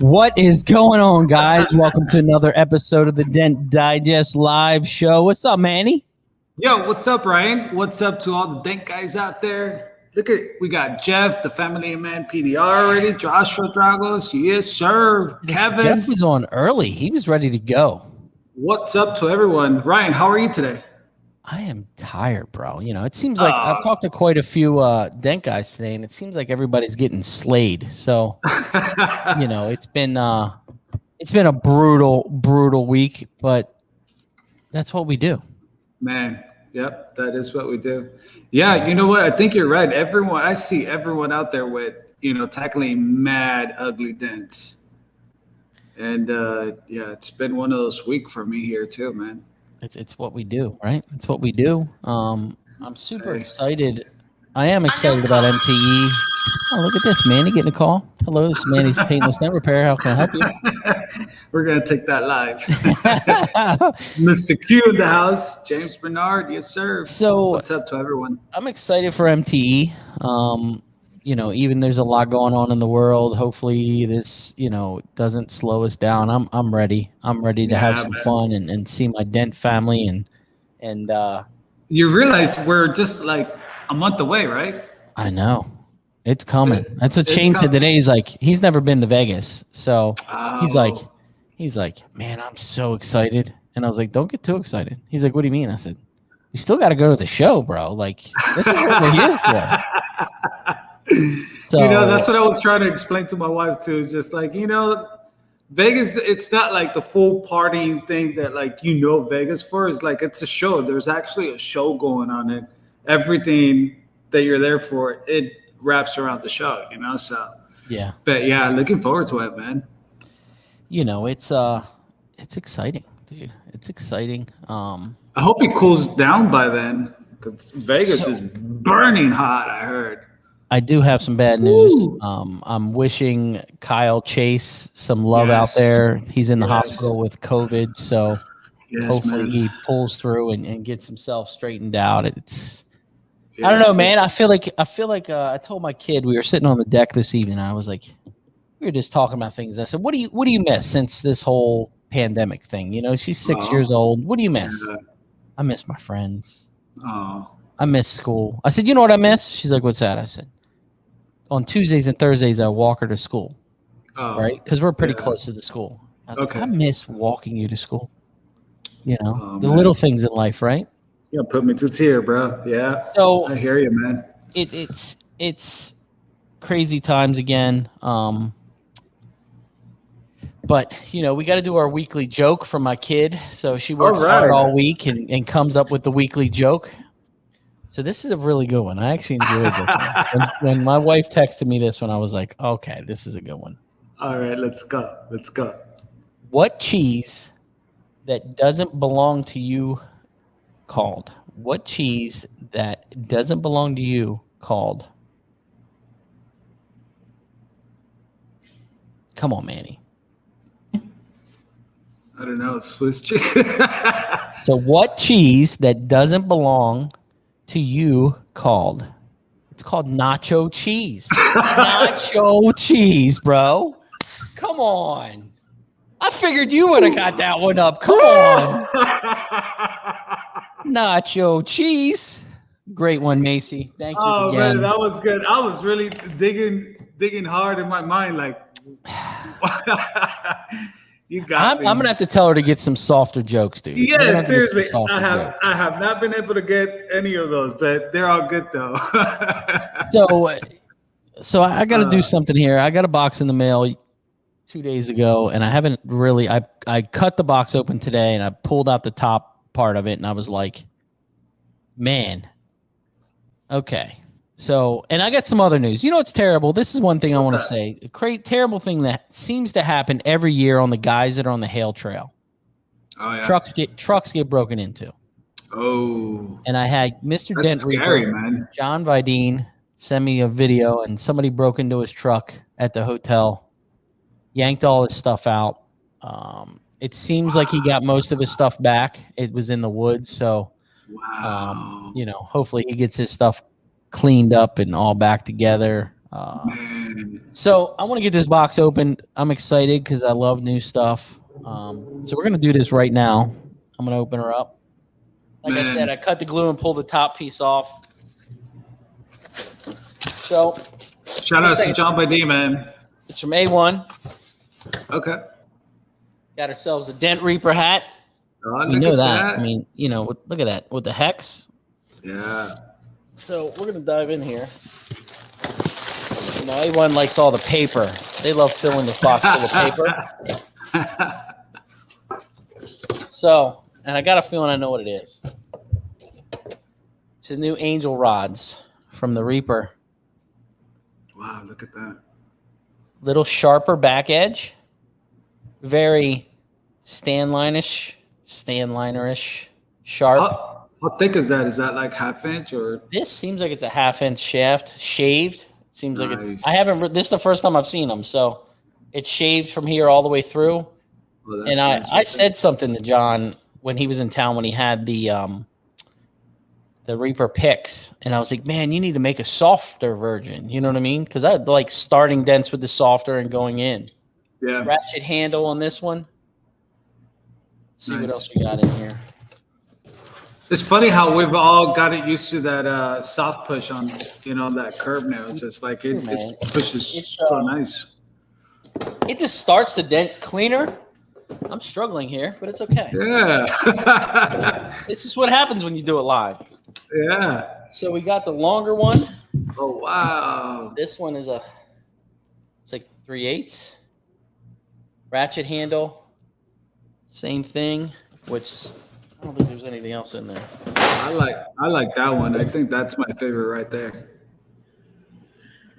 What is going on, guys? Welcome to another episode of the Dent Digest Live Show. What's up, Manny? Yo, what's up, Ryan? What's up to all the Dent guys out there? Look at, we got Jeff, the Family Man PDR already. Joshua Dragos, yes, sir. Kevin. Jeff was on early. He was ready to go. What's up to everyone? Ryan, how are you today? I am tired, bro. You know, it seems like I've talked to quite a few Dent guys today, and it seems like everybody's getting slayed. So, you know, it's been a brutal week, but that's what we do. Man, yep, that is what we do. Yeah, you know what? I think you're right. I see everyone out there with, tackling mad ugly dents. And yeah, it's been one of those weeks for me here too, man. It's what we do, right? It's what we do. I'm super excited. I am excited about MTE. Oh, look at this, Manny getting a call. Hello, this is Manny's Paintless Dent Repair. How can I help you? We're going to take that live. Mr. Q in the house. James Bernard. Yes, sir. So what's up to everyone? I'm excited for MTE. Even there's a lot going on in the world. Hopefully this, doesn't slow us down. I'm ready. I'm ready to have some fun and see my Dent family and you realize we're just like a month away, right? I know. It's coming. That's what Shane said today. He's like, he's never been to Vegas. So he's like, man, I'm so excited. And I was like, don't get too excited. He's like, what do you mean? I said, we still got to go to the show, bro. Like, this is what we're here for. So, that's what I was trying to explain to my wife too. It's just like, Vegas, it's not like the full partying thing that Vegas for. It's like, it's a show. There's actually a show going on, and everything that you're there for, it wraps around the show, so yeah. But yeah, looking forward to it, man. It's exciting, dude. It's exciting. I hope it cools down by then, because Vegas is burning hot, I heard. I do have some bad news. I'm wishing Kyle Chase some love out there. He's in the hospital with COVID, so hopefully he pulls through and gets himself straightened out. I don't know, man. I feel like I told my kid, we were sitting on the deck this evening, and I was like, we were just talking about things. I said, what do you miss since this whole pandemic thing? She's 6 years old. What do you miss? Yeah. I miss my friends. Oh. I miss school. I said, you know what I miss? She's like, what's that? I said, on Tuesdays and Thursdays, I walk her to school, right? Because we're pretty close to the school. I was like, I miss walking you to school. The little things in life, right? Yeah, put me to tear, bro. Yeah. So I hear you, man. It's crazy times again. But we got to do our weekly joke for my kid. So she works hard all week and comes up with the weekly joke. So this is a really good one. I actually enjoyed this one. When my wife texted me this one, I was like, okay, this is a good one. All right, let's go. What cheese that doesn't belong to you called? What cheese that doesn't belong to you called? Come on, Manny. I don't know. Swiss cheese. So what cheese that doesn't belong to you called? It's called nacho cheese. Nacho cheese, bro. Come on. I figured you would have got that one up. Come on. Nacho cheese. Great one, Macy. Thank you again. Man, that was good. I was really digging hard in my mind, like you got me. I'm gonna have to tell her to get some softer jokes, dude. Yeah, seriously. I have not been able to get any of those, but they're all good though. So I got to do something here. I got a box in the mail 2 days ago, and I haven't really. I cut the box open today, and I pulled out the top part of it, and I was like, man, okay. So, and I got some other news. It's terrible. This is one thing I want to say. A terrible thing that seems to happen every year on the guys that are on the Hale Trail. Oh yeah. Trucks get broken into. Oh. And I had Mr. That's Dent scary, man. John Vidine send me a video, and somebody broke into his truck at the hotel, yanked all his stuff out. It seems like he got most of his stuff back. It was in the woods, so hopefully he gets his stuff cleaned up and all back together. So I want to get this box open. I'm excited because I love new stuff. So we're gonna do this right now. I'm gonna open her up. Like I said, I cut the glue and pulled the top piece off. So shout out to John by D, man. It's from A1. Okay. Got ourselves a Dent Reaper hat. Oh, we know that. I mean, you know, look at that with the hex. Yeah. So we're gonna dive in here. You know, A1 likes all the paper. They love filling this box full of paper. So, and I got a feeling I know what it is. It's the new angel rods from the Reaper. Wow, look at that. Little sharper back edge. Very Stanliner-ish, sharp. How thick is that? Is that like 1/2 inch or? This seems like it's a 1/2 inch shaft, shaved. It seems like it. I haven't. This is the first time I've seen them, so it's shaved from here all the way through. Well, and I said something to John when he was in town when he had the Reaper picks, and I was like, man, you need to make a softer version. You know what I mean? Because I like starting dents with the softer and going in. Yeah. Ratchet handle on this one. Let's see what else we got in here. It's funny how we've all got it used to that soft push on, you know, that curve now. It's just like it pushes so nice. It just starts the dent cleaner. I'm struggling here, but it's okay. Yeah. This is what happens when you do it live. Yeah. So we got the longer one. Oh, wow. This one is it's like 3/8. Ratchet handle. Same thing, which I don't think there's anything else in there. I like that one. I think that's my favorite right there.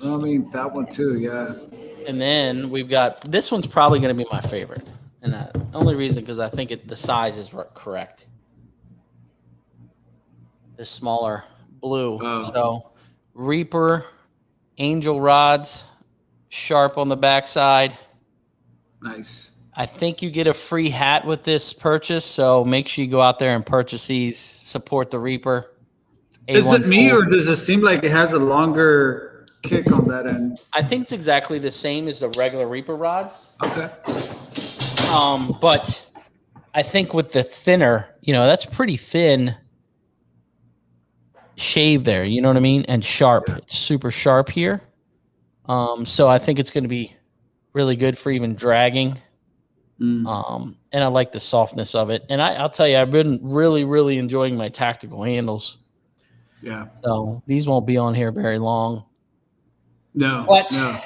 I mean, that one too, yeah. And then we've got, this one's probably going to be my favorite. And the only reason, because I think the size is correct. The smaller blue. Oh. So Reaper, angel rods, sharp on the backside. Nice. I think you get a free hat with this purchase, so make sure you go out there and purchase these. Support the Reaper. Is it me, or does it seem like it has a longer kick on that end? I think it's exactly the same as the regular Reaper rods. Okay. But I think with the thinner, you know, that's pretty thin shave there. You know what I mean? And sharp. Yeah. It's super sharp here. So I think it's going to be really good for even dragging. And I like the softness of it. And I'll tell you, I've been really, really enjoying my tactical handles. Yeah. So these won't be on here very long. No. But no.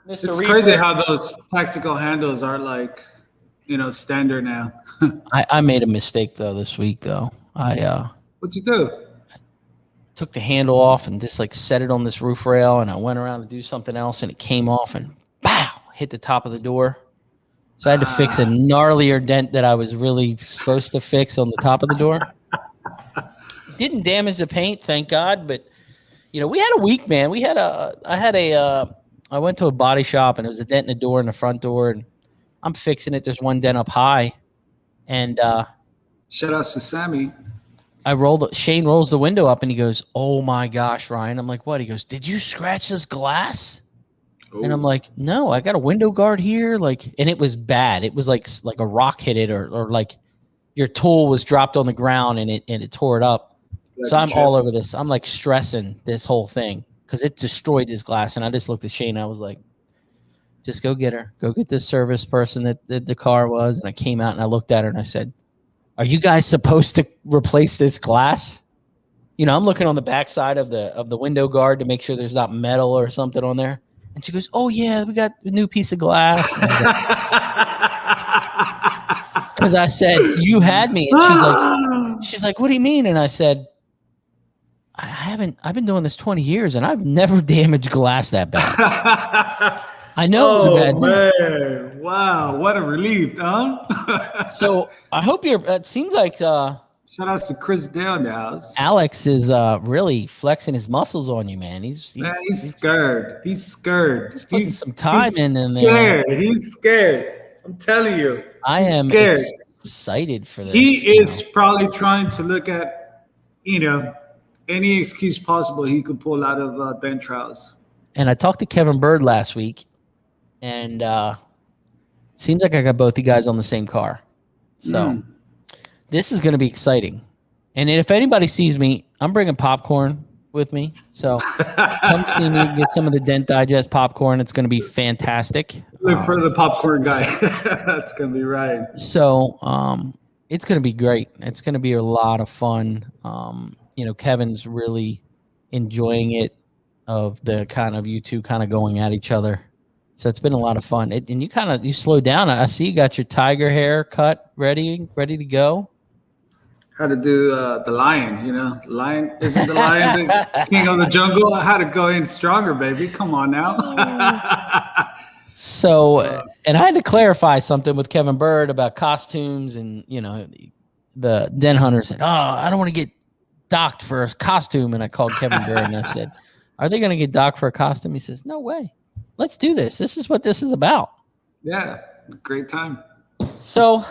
Mr. It's Reaper, crazy how those tactical handles are like, you know, standard now. I made a mistake though this week though. What'd you do? Took the handle off and just like set it on this roof rail, and I went around to do something else and it came off and pow, hit the top of the door. So I had to fix a gnarlier dent that I was really supposed to fix on the top of the door. Didn't damage the paint, thank God. But, you know, we had a week, man. I went to a body shop and there was a dent in the door in the front door, and I'm fixing it. There's one dent up high. And shout out to Sammy. Shane rolls the window up and he goes, "Oh my gosh, Ryan." I'm like, "What?" He goes, "Did you scratch this glass?" And I'm like, "No, I got a window guard here." And it was bad. It was like a rock hit it, or like your tool was dropped on the ground and it tore it up. Like so I'm all over this. I'm like stressing this whole thing because it destroyed this glass. And I just looked at Shane. I was like, "Just go get her. Go get this service person that the car was." And I came out and I looked at her and I said, "Are you guys supposed to replace this glass?" You know, I'm looking on the backside of the window guard to make sure there's not metal or something on there. And she goes, "Oh, yeah, we got a new piece of glass." Because I said, "You had me." And she's like, "What do you mean?" And I said, I've been doing this 20 years and I've never damaged glass that bad. I know it was a bad man. Wow, what a relief, huh? So I hope it seems like shout out to Chris Dale in the house. Alex is really flexing his muscles on you, man. He's scared. He's scared. He's putting some time in there. He's scared. I'm telling you. I am scared. Excited for this. He is probably trying to look at, you know, any excuse possible he could pull out of dent trials. And I talked to Kevin Bird last week, and seems like I got both you guys on the same car. So this is going to be exciting. And if anybody sees me, I'm bringing popcorn with me. So come see me, get some of the Dent Digest popcorn. It's going to be fantastic. Look for the popcorn guy. That's going to be right. So it's going to be great. It's going to be a lot of fun. Kevin's really enjoying it, of the kind of you two kind of going at each other. So it's been a lot of fun. And you slowed down. I see you got your tiger hair cut ready to go. How to do the lion, lion isn't the lion the king of the jungle. I had to go in stronger, baby. Come on now. So, and I had to clarify something with Kevin Bird about costumes, and the den hunter said, "Oh, I don't want to get docked for a costume." And I called Kevin Bird and I said, "Are they going to get docked for a costume?" He says, "No way. Let's do this. This is what this is about." Yeah, great time. So,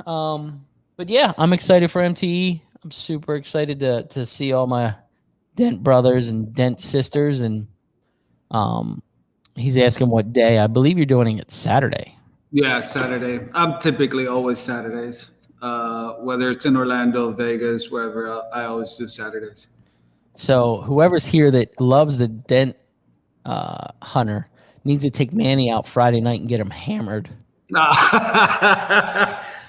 but yeah, I'm excited for MTE. I'm super excited to see all my Dent brothers and Dent sisters. And he's asking what day. I believe you're doing it Saturday. Yeah, Saturday. I'm typically always Saturdays. Whether it's in Orlando, Vegas, wherever, I always do Saturdays. So whoever's here that loves the Dent hunter needs to take Manny out Friday night and get him hammered.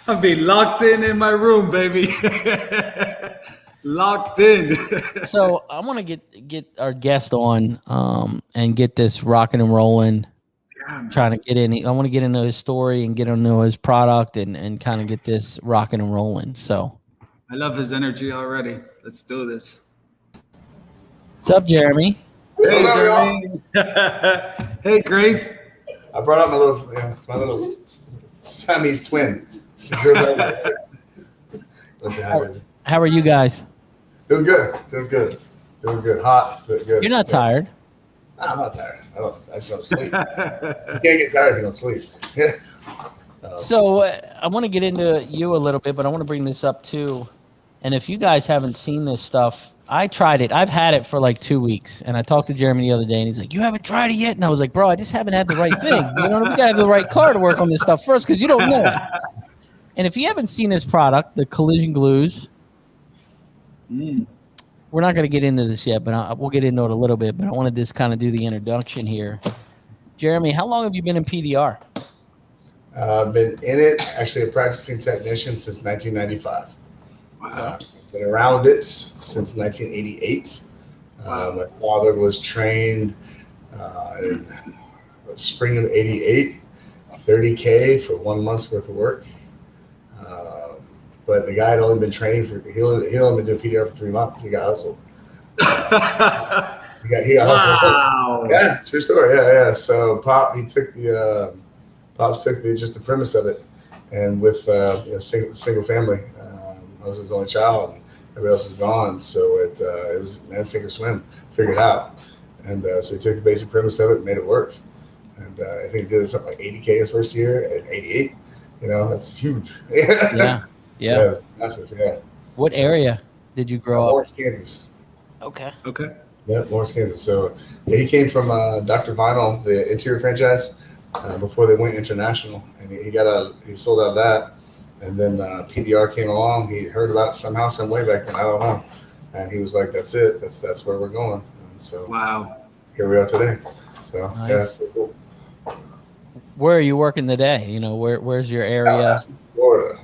I'll be locked in my room, baby. Locked in. So I want to get our guest on and get this rocking and rolling. Yeah, trying to get in. I want to get into his story and get into his product and kind of get this rocking and rolling. So I love his energy already. Let's do this. What's up, Jeremy? Hey, Jeremy. Hey, Grace. I brought up my little Siamese twin. How are you guys? Doing good. Hot, but good. You're not tired. Nah, I'm not tired. I just don't sleep. You can't get tired if you don't sleep. So I want to get into you a little bit, but I want to bring this up too. And if you guys haven't seen this stuff, I tried it. I've had it for like 2 weeks, and I talked to Jeremy the other day, and he's like, "You haven't tried it yet?" And I was like, "Bro, I just haven't had the right thing. We gotta have the right car to work on this stuff first, because you don't know it." And if you haven't seen this product, the collision glues, we're not going to get into this yet, but we'll get into it a little bit. But I want to just kind of do the introduction here. Jeremy, how long have you been in PDR? I've been in it, actually a practicing technician since 1995. Wow. Been around it since 1988. My father was trained in spring of 88, 30K for 1 month's worth of work. But the guy had only been training he'd only been doing PDR for 3 months. He got hustled. He got hustled. Wow. Yeah, true story. Yeah. So Pops took just the premise of it, and with single family, I was his only child, and everybody else is gone. So it was sink or swim, figured it out, and so he took the basic premise of it and made it work. And I think he did something like 80K his first year at 88. That's huge. Yeah, it's massive. Yeah. What area did you grow up? Lawrence, Kansas. Okay. Yeah, Lawrence, Kansas. So he came from Dr. Vinyl, the interior franchise, before they went international, and he sold out of that, and then PDR came along. He heard about it somehow, some way back then. I don't know, and he was like, "That's it. That's where we're going." And so here we are today. So nice. Yeah, that's pretty cool. Where are you working today? Where's your area? Florida.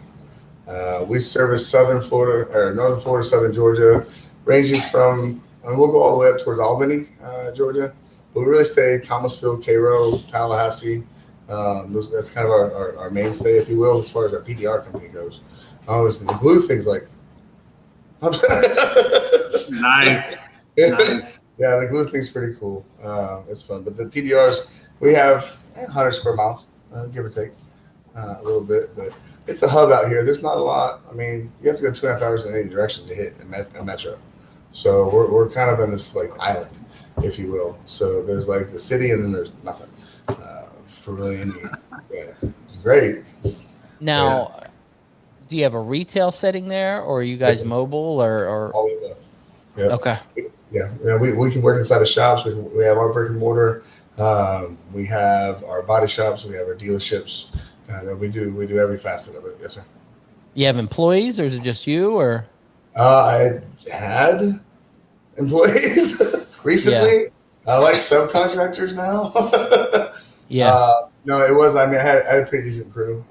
We service southern Florida or northern Florida, southern Georgia, ranging from, and we'll go all the way up towards Albany, Georgia. But we really stay Thomasville, Cairo, Tallahassee. That's kind of our mainstay, if you will, as far as our PDR company goes. The glue things like. Nice. Yeah, the glue thing's pretty cool. It's fun. But the PDRs, we have 100 square miles, give or take a little bit. But it's a hub out here. There's not a lot. I mean, you have to go 2.5 hours in any direction to hit a metro. So we're kind of in this like island, if you will. So there's like the city, and then there's nothing for really any. Yeah, it's great. Now, do you have a retail setting there, or are you guys mobile, or? All of that. Yeah. Okay. Yeah, we can work inside of shops. We have our brick and mortar. We have our body shops. We have our dealerships. We do every facet of it. Yes, sir. You have employees, or is it just you? Or I had employees recently. I like subcontractors now. No, it was. I mean, I had a pretty decent crew.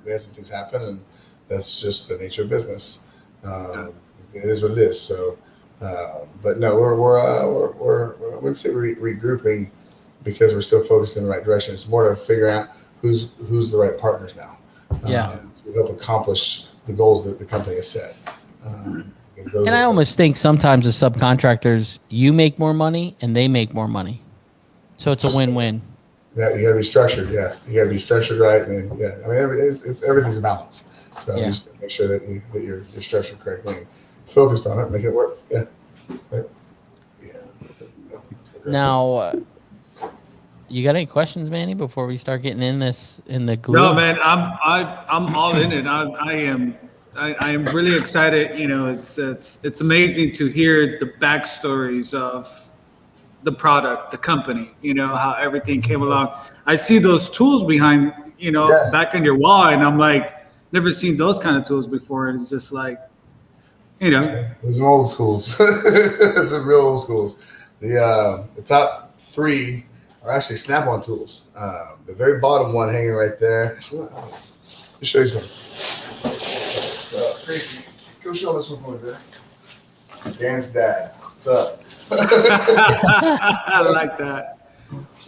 We had some things happen, and that's just the nature of business. It is what it is. So, but no, we're I wouldn't say regrouping because we're still focused in the right direction. It's more to figure out who's the right partners now. To help accomplish the goals that the company has set. And I almost think sometimes the subcontractors, you make more money and they make more money, so it's a win-win. Yeah, you got to be structured. Yeah, you got to be structured right, and then, I mean, it's everything's a balance. So just make sure that you're structured correctly, and focused on it, making it work. Yeah. Right. Yeah. Now, you got any questions, Manny, before we start getting in the glue? No, man, I'm all in it. I am really excited. You know, it's amazing to hear the backstories of the product, the company, you know, how everything came along. I see those tools behind, back in your wall, and I'm like, never seen those kind of tools before. And it's just like, Those are old schools. Those are real old schools. The top 3 are actually snap-on tools. The very bottom one hanging right there. Let me show you something. Crazy. Go show this one over there. Dan's dad. What's up? I like that.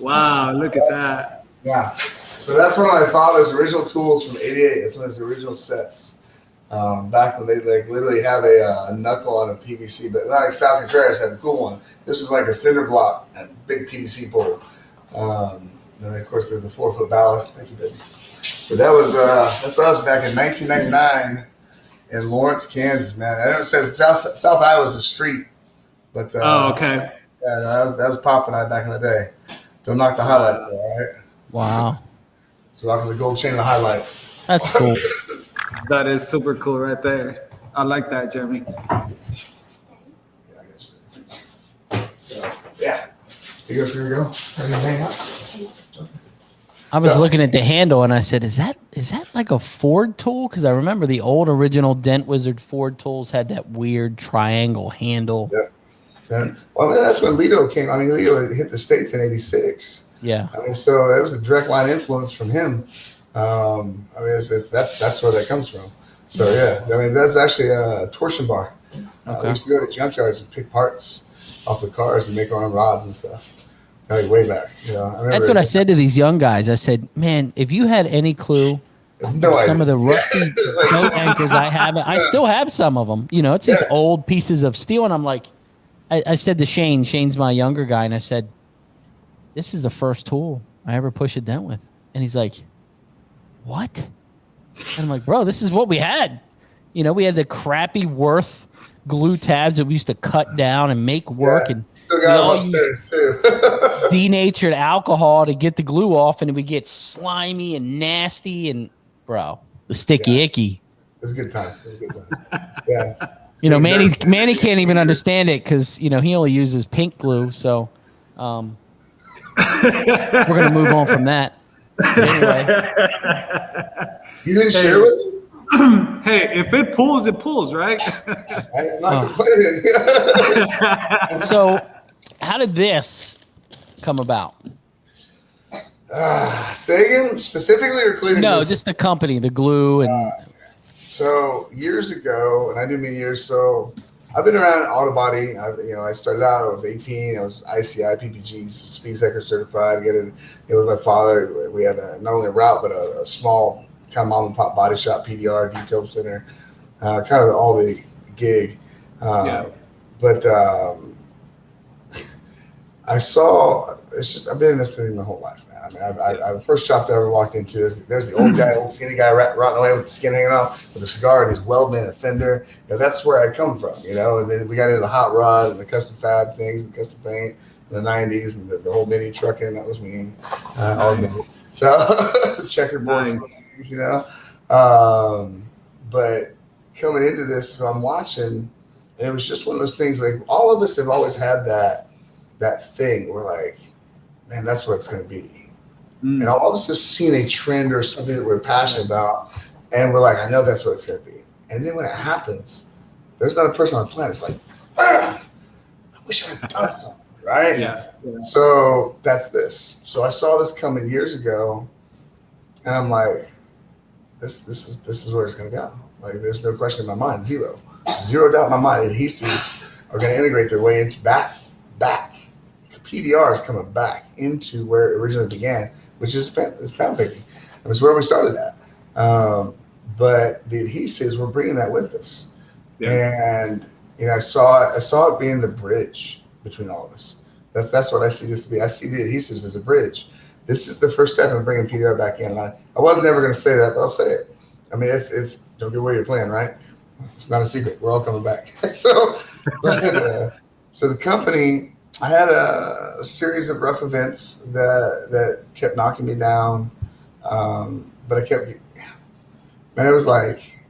Wow, look at that. Yeah. So that's one of my father's original tools from '88. That's one of his original sets. Back when they literally have a knuckle on a PVC, but not like Sal Contreras had a cool one. This is like a cinder block and big PVC pole. And of course, there's the 4-foot ballast. Thank you, baby. But that's us back in 1999 in Lawrence, Kansas, man. I know it says South Iowa's a street, but okay. Yeah, no, that was popping out back in the day. Don't knock the highlights, though, all right? Wow. So rocking the gold chain of the highlights. That's cool. That is super cool right there. I like that, Jeremy. Yeah. You guys ready to go? Ready to hang out? I was looking at the handle and I said, is that like a Ford tool? Because I remember the old original Dent Wizard Ford tools had that weird triangle handle. Yeah. Well, I mean, that's when Lido came. I mean, Lido hit the States in '86. Yeah. I mean, so that was a direct line influence from him. I mean, that's where that comes from. So yeah, I mean, that's actually a torsion bar. We used to go to junkyards and pick parts off the cars and make our own rods and stuff. Like way back, That's what I said to these young guys. I said, man, if you had any clue, some of the rusty boat anchors I have, I still have some of them. It's these old pieces of steel, and I'm like, I said to Shane's my younger guy, and I said, this is the first tool I ever push a dent with. And he's like, what? And I'm like, bro, this is what we had. We had the crappy Worth glue tabs that we used to cut down and make work. And still got them upstairs too. Denatured alcohol to get the glue off, and it would get slimy and nasty. And, bro, the sticky icky. It's good times. Yeah. Manny can't even understand it because, he only uses pink glue. So we're going to move on from that. But anyway. You didn't share with him? Hey, if it pulls, right? I'm not complaining. So how did this come about? Sagan specifically or Cleveland? No, just the company, the glue and... So years ago, and I do mean years, so I've been around auto body. I started out, I was 18. I was ICI, PPG, speed sector certified. It was my father. We had not only a route, but a small kind of mom and pop body shop, PDR, detailed center, kind of all the gig. But I've been in this thing my whole life, man. I mean, the first shop that I ever walked into, there's the old skinny guy rotting away with the skin hanging off, with a cigar and his Weldman, a fender. That's where I come from, And then we got into the hot rod and the custom fab things and custom paint in the 90s and the whole mini trucking. That was me. Nice. So checkerboard, nice. But coming into this, so I'm watching And it was just one of those things. Like all of us have always had that thing. We're like, man, that's what it's going to be. And all of us have seen a trend or something that we're passionate about, and we're like, I know that's what it's going to be. And then when it happens, there's not a person on the planet. It's like, I wish I had done something, right? Yeah. So that's this. So I saw this coming years ago, and I'm like, this is where it's going to go. Like, there's no question in my mind. Zero doubt in my mind. Adhesives are going to integrate their way into back. PDR is coming back into where it originally began, which is panel picking. And it's where we started at. But the adhesives, we're bringing that with us. Yeah. And I saw it being the bridge between all of us. That's what I see this to be. I see the adhesives as a bridge. This is the first step in bringing PDR back in. And I was never going to say that, but I'll say it. I mean, it's don't give away your plan, right? It's not a secret. We're all coming back. So the company, I had a series of rough events that kept knocking me down, but it was like,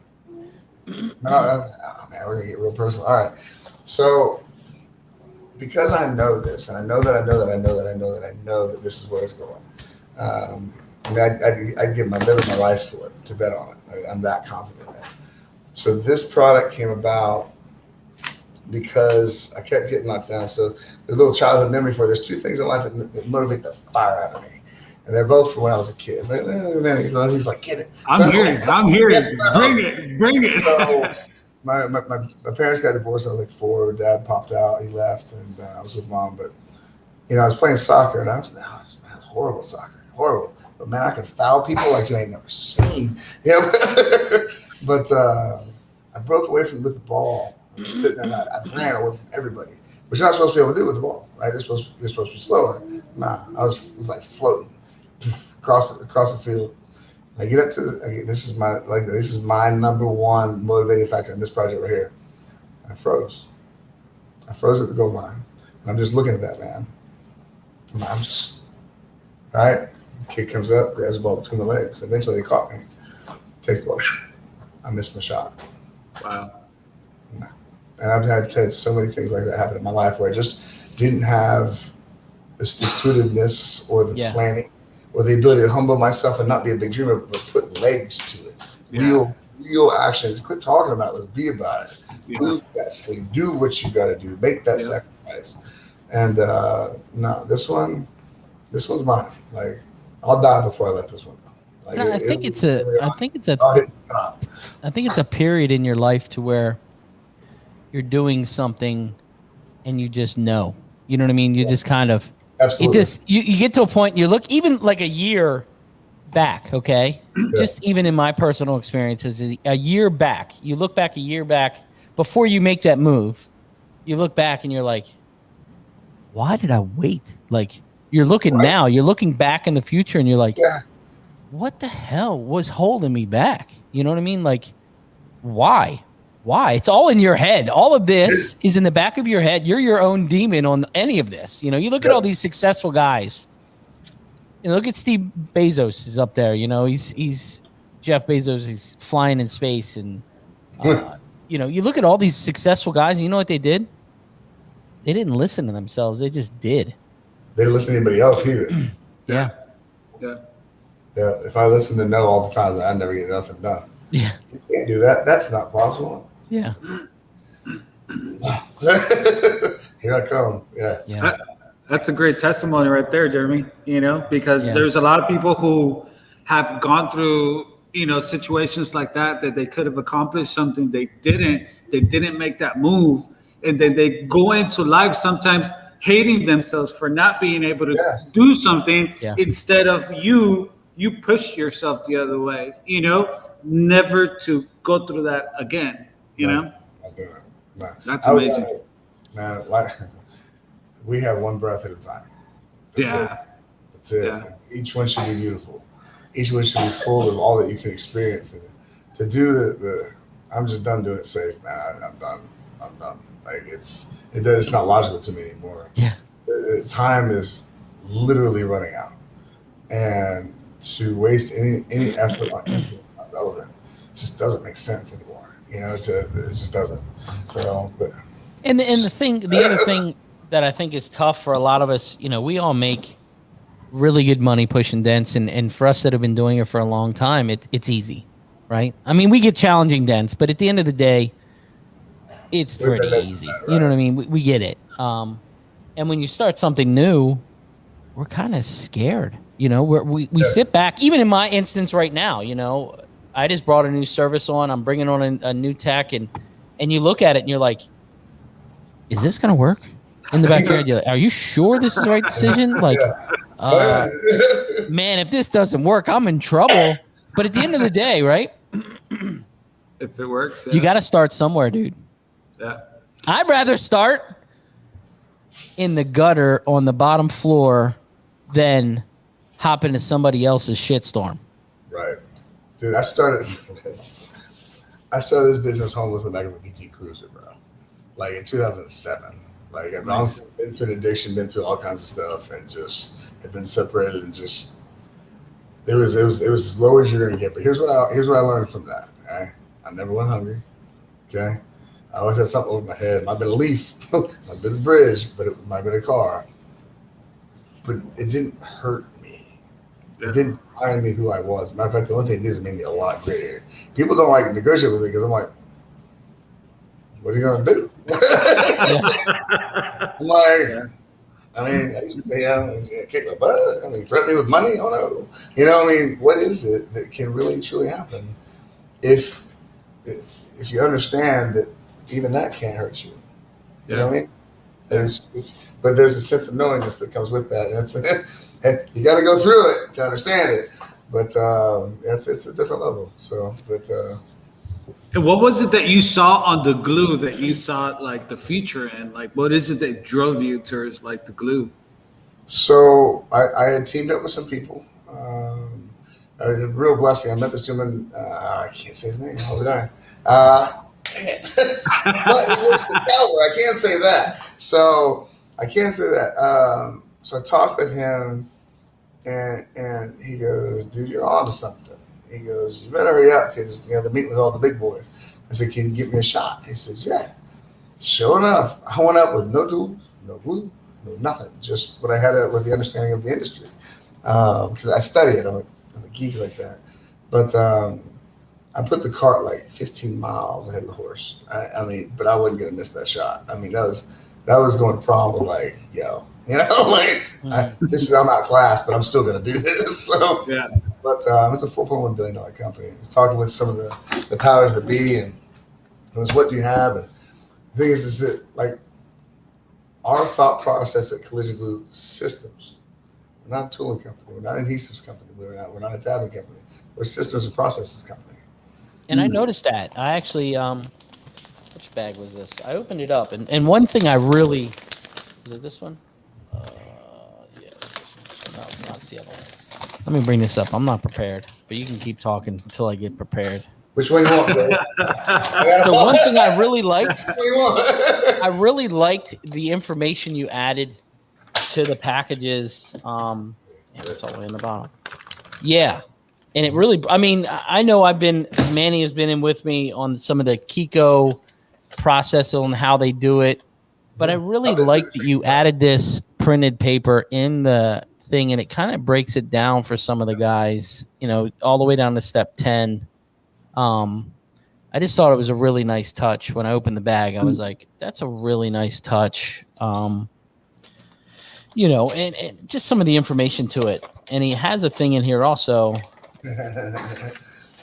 oh man, we're gonna get real personal. All right, so because I know this, and I know that this is where it's going. I'd give my liver, my life for it to bet on it. I'm that confident in it. So this product came about because I kept getting knocked down. So there's a little childhood memory for it. There's two things in life that motivate the fire out of me. And they're both from when I was a kid. Like, man, he's like, get it. I'm hearing it. Bring it. So my parents got divorced. I was like 4. Dad popped out. He left. And I was with mom. But, I was playing soccer. And I was horrible soccer. Horrible. But, man, I could foul people like you ain't never seen. But I broke away with the ball. Sitting there, I ran away from everybody, which you're not supposed to be able to do with the ball, right? You're supposed to be slower. Nah, I was like floating across the field. I get up to this is my number one motivating factor in this project right here. I froze at the goal line, and I'm just looking at that man. And I'm just all right. The kid comes up, grabs the ball between my legs. Eventually, they caught me. Takes the ball. I missed my shot. Wow. No. And I've had so many things like that happen in my life where I just didn't have the stick-to-itiveness or the planning or the ability to humble myself and not be a big dreamer, but put legs to it. Yeah. Real actions. Quit talking about it. Let's be about it. Yeah. Move that sleep. Do what you got to do. Make that sacrifice. And no, this one's mine. Like, I'll die before I let this one go. Like, I think it's a period in your life to where you're doing something and you just know. You know what I mean? You just kind of absolutely. You get to a point, you look even like a year back, okay? Just even in my personal experiences, a year back. You look back a year back before you make that move. You look back and you're like, why did I wait? Like, you're looking now, you're looking back in the future and you're like, what the hell was holding me back? You know what I mean? Like, why? It's all in your head. All of this is in the back of your head. You're your own demon on any of this. You look at all these successful guys. Look at Steve Bezos is up there. He's Jeff Bezos. He's flying in space. And, you look at all these successful guys and you know what they did? They didn't listen to themselves. They just did. They didn't listen to anybody else either. Yeah. If I listen to no all the time, I never get nothing done. Yeah. You can't do that. That's not possible. Yeah. Here I come. Yeah. That's a great testimony right there, Jeremy. Because there's a lot of people who have gone through, situations like that they could have accomplished something. They didn't make that move. And then they go into life sometimes hating themselves for not being able to do something instead of you push yourself the other way, never to go through that again, know? That's amazing. Man, like, we have one breath at a time. That's it. Yeah. Each one should be beautiful. Each one should be full of all that you can experience. And to do I'm just done doing it safe, man. I'm done. Like, it's not logical to me anymore. Yeah. Time is literally running out. And to waste any effort on anything not relevant just doesn't make sense anymore. You know, it just doesn't. So, but and the other thing that I think is tough for a lot of us, you know, we all make really good money pushing dents, and for us that have been doing it for a long time, it's easy, right? I mean, we get challenging dents, but at the end of the day, it's pretty easy. Right? You know what I mean? We get it. And when you start something new, we're kind of scared. You know, we sit back. Even in my instance right now, you know, I just brought a new service on. I'm bringing on a new tech, and you look at it and you're like, is this going to work? In the back of your head, you're like, are you sure this is the right decision? Like, man, if this doesn't work, I'm in trouble. But at the end of the day, right? If it works, you got to start somewhere, dude. Yeah. I'd rather start in the gutter on the bottom floor than hop into somebody else's shitstorm. Right. Dude, I started this business homeless in the back of a PT Cruiser, bro. Like in 2007. Like I've been through an addiction, been through all kinds of stuff, and just had been separated, and just it was as low as you're gonna get. But here's what I learned from that. Okay, I never went hungry. Okay, I always had something over my head. It might have been a leaf, might have been a bridge, but it might have been a car. But it didn't hurt me. It didn't remind me who I was. Matter of fact, the only thing it did is it made me a lot greater. People don't like to negotiate with me because I'm like, what are you gonna do? I'm like, I mean, I used to say, kick my butt. I mean, threaten me with money? Oh no. You know, I mean, what is it that can really truly happen if you understand that even that can't hurt you? You know what I mean? But there's a sense of knowingness that comes with that. And you got to go through it to understand it. But it's a different level. So, but. And what was it that you saw on the glue that you saw like the future in? Like, what is it that drove you towards like the glue? So I had teamed up with some people. A real blessing. I met this gentleman. I can't say his name. I'll be darned. But he works in Caliber. I can't say that. So I can't say that. So I talked with him, and he goes, "Dude, you're on to something." He goes, "You better hurry up because they're meeting with all the big boys." I said, "Can you give me a shot?" He says, "Yeah." Sure enough, I went up with no tools, no glue, no nothing, just what I had with the understanding of the industry. Because I study it, I'm a geek like that. But I put the cart like 15 miles ahead of the horse. I mean, but I wasn't gonna miss that shot. I mean, that was going to prom with like, yo, you know, like I'm out of class, but I'm still gonna do this. So yeah. But it's a $4.1 billion company. I was talking with some of the powers that be, and it was, what do you have? And the thing is that like our thought process at Collision Glue Systems, we're not a tooling company, we're not an adhesives company, we're not a tabbing company, we're a systems and processes company. And I noticed that. I actually, which bag was this? I opened it up, and one thing I really, is it this one? Yeah, it's this one. No, it's not. It's the other one. Let me bring this up. I'm not prepared, but you can keep talking until I get prepared. Which one you want, Dave? So one thing I really liked, I really liked the information you added to the packages. It's all the way in the bottom. Yeah. And it really, I mean, I know Manny has been in with me on some of the Kiko process and how they do it, but I really like that you added this printed paper in the thing, and it kind of breaks it down for some of the guys, you know, all the way down to step 10. I just thought it was a really nice touch. When I opened the bag, I was like, that's a really nice touch. You know, and just some of the information to it. And he has a thing in here also.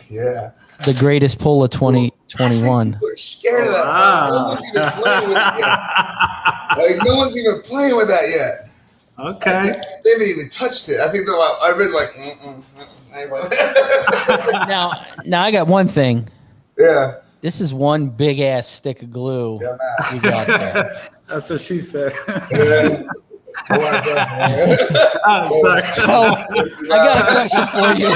Yeah. The greatest pull of 2021. People are scared of that. Wow. No one's even playing with that yet. Okay. They haven't even touched it. I think they're like, everybody's like, Now I got one thing. Yeah. This is one big ass stick of glue. Yeah, you got there. That's what she said. Yeah. So, I got a question for you.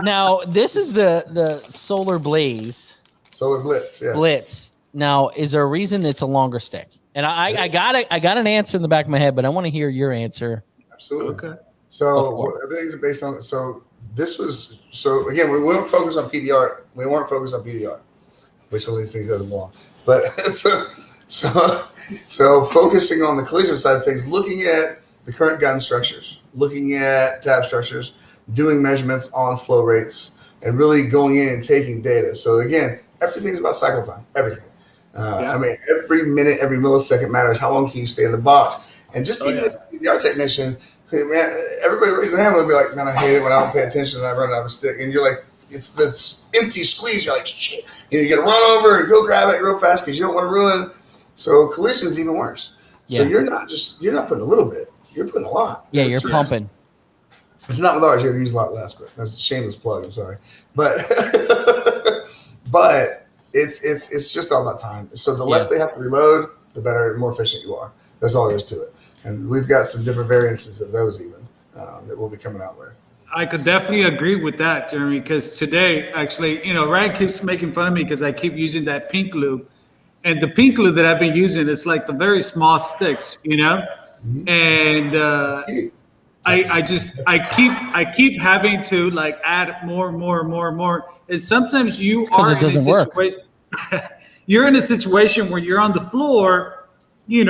Now, this is the Solar Blaze. Solar Blitz, yes. Blitz. Now, is there a reason it's a longer stick? And I got an answer in the back of my head, but I want to hear your answer. Absolutely. Okay. So everything's based on. So again, we weren't focused on PDR. We weren't focused on PDR. which one of these things doesn't belong. But so focusing on the collision side of things, looking at the current gun structures, looking at tab structures, doing measurements on flow rates, and really going in and taking data. So again, everything's about cycle time, everything. I mean, every minute, every millisecond matters. How long can you stay in the box? And just even as a PDR technician, man, everybody raise their hand and be like, man, I hate it when I don't pay attention and I run out of a stick. And you're like, it's the empty squeeze. You're like, shit. And you got to run over and go grab it real fast because you don't want to ruin. So collision is even worse. So you're not putting a little bit. You're putting a lot. Yeah, you're pumping. It's not with ours. You have to use a lot less. But that's a shameless plug. I'm sorry. But but it's just all about time. So the less they have to reload, the better and more efficient you are. That's all there is to it. And we've got some different variances of those even that we'll be coming out with. I could definitely agree with that, Jeremy, because today, actually, Ryan keeps making fun of me because I keep using that pink glue. And the pink glue that I've been using is like the very small sticks, Mm-hmm. And I keep having to like add more. And sometimes you are in a situation. You're in a situation where you're on the floor. You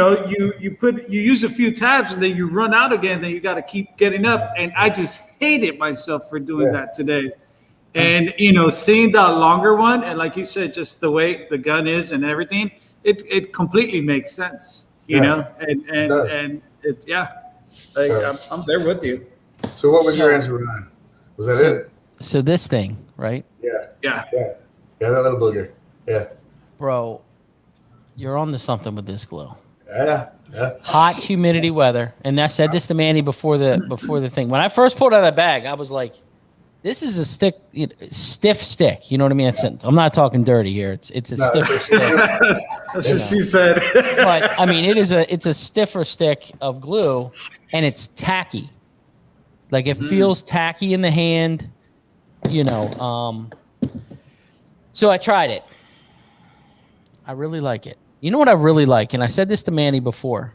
use a few tabs and then you run out again. Then you got to keep getting up. And I just hated myself for doing that today. And seeing that longer one, and like you said, just the way the gun is and everything, it completely makes sense. And it's I'm there with you. So what was your answer, Ryan? Was that it? So this thing, right? Yeah. That little booger. Yeah. Bro, you're on to something with this glue. Yeah. Hot humidity weather. And I said this to Manny before the thing. When I first pulled out of that bag, I was like, this is a stiff stick. You know what I mean? I'm not talking dirty here. It's a stiffer stick. That's what she said. But I mean, it's a stiffer stick of glue, and it's tacky. Like it feels tacky in the hand, So I tried it. I really like it. You know what I really like? And I said this to Manny before.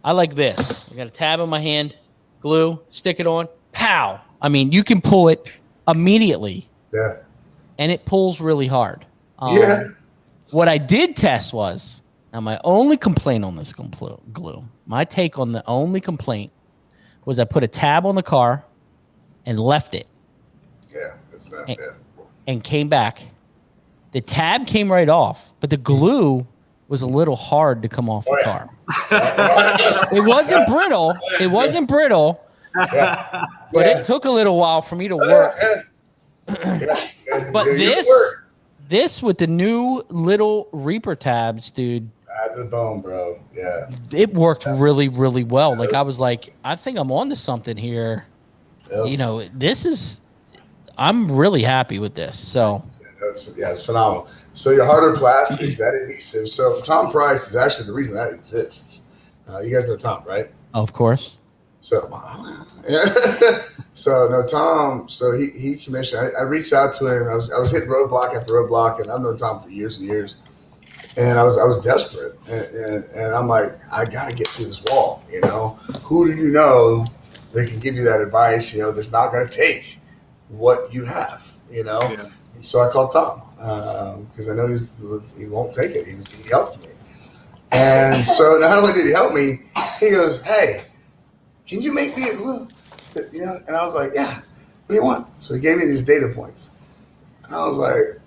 I like this. I got a tab in my hand, glue, stick it on, pow. I mean, you can pull it immediately. Yeah. And it pulls really hard. What I did test was, now my only complaint on this glue, my take on the only complaint was I put a tab on the car and left it. Yeah, it's not and came back. The tab came right off, but the glue was a little hard to come off the car. It wasn't brittle. But it took a little while for me to work. But this with the new little Reaper tabs, dude. Add the bone, bro. Yeah. It worked really, really well. Like I was like, I think I'm onto something here. Yep. I'm really happy with this. So it's phenomenal. So your harder plastics, that adhesive. So Tom Price is actually the reason that exists. You guys know Tom, right? Of course. So Tom. So he commissioned. I reached out to him. I was hitting roadblock after roadblock, and I've known Tom for years and years. And I was desperate, and I'm like, I gotta get through this wall. Who do you know that can give you that advice? That's not gonna take what you have. Yeah. So I called Tom because I know he won't take it. He helped me, and so not only did he help me, he goes, "Hey, can you make me a glue?" And I was like, "Yeah. What do you want?" So he gave me these data points. And I was like,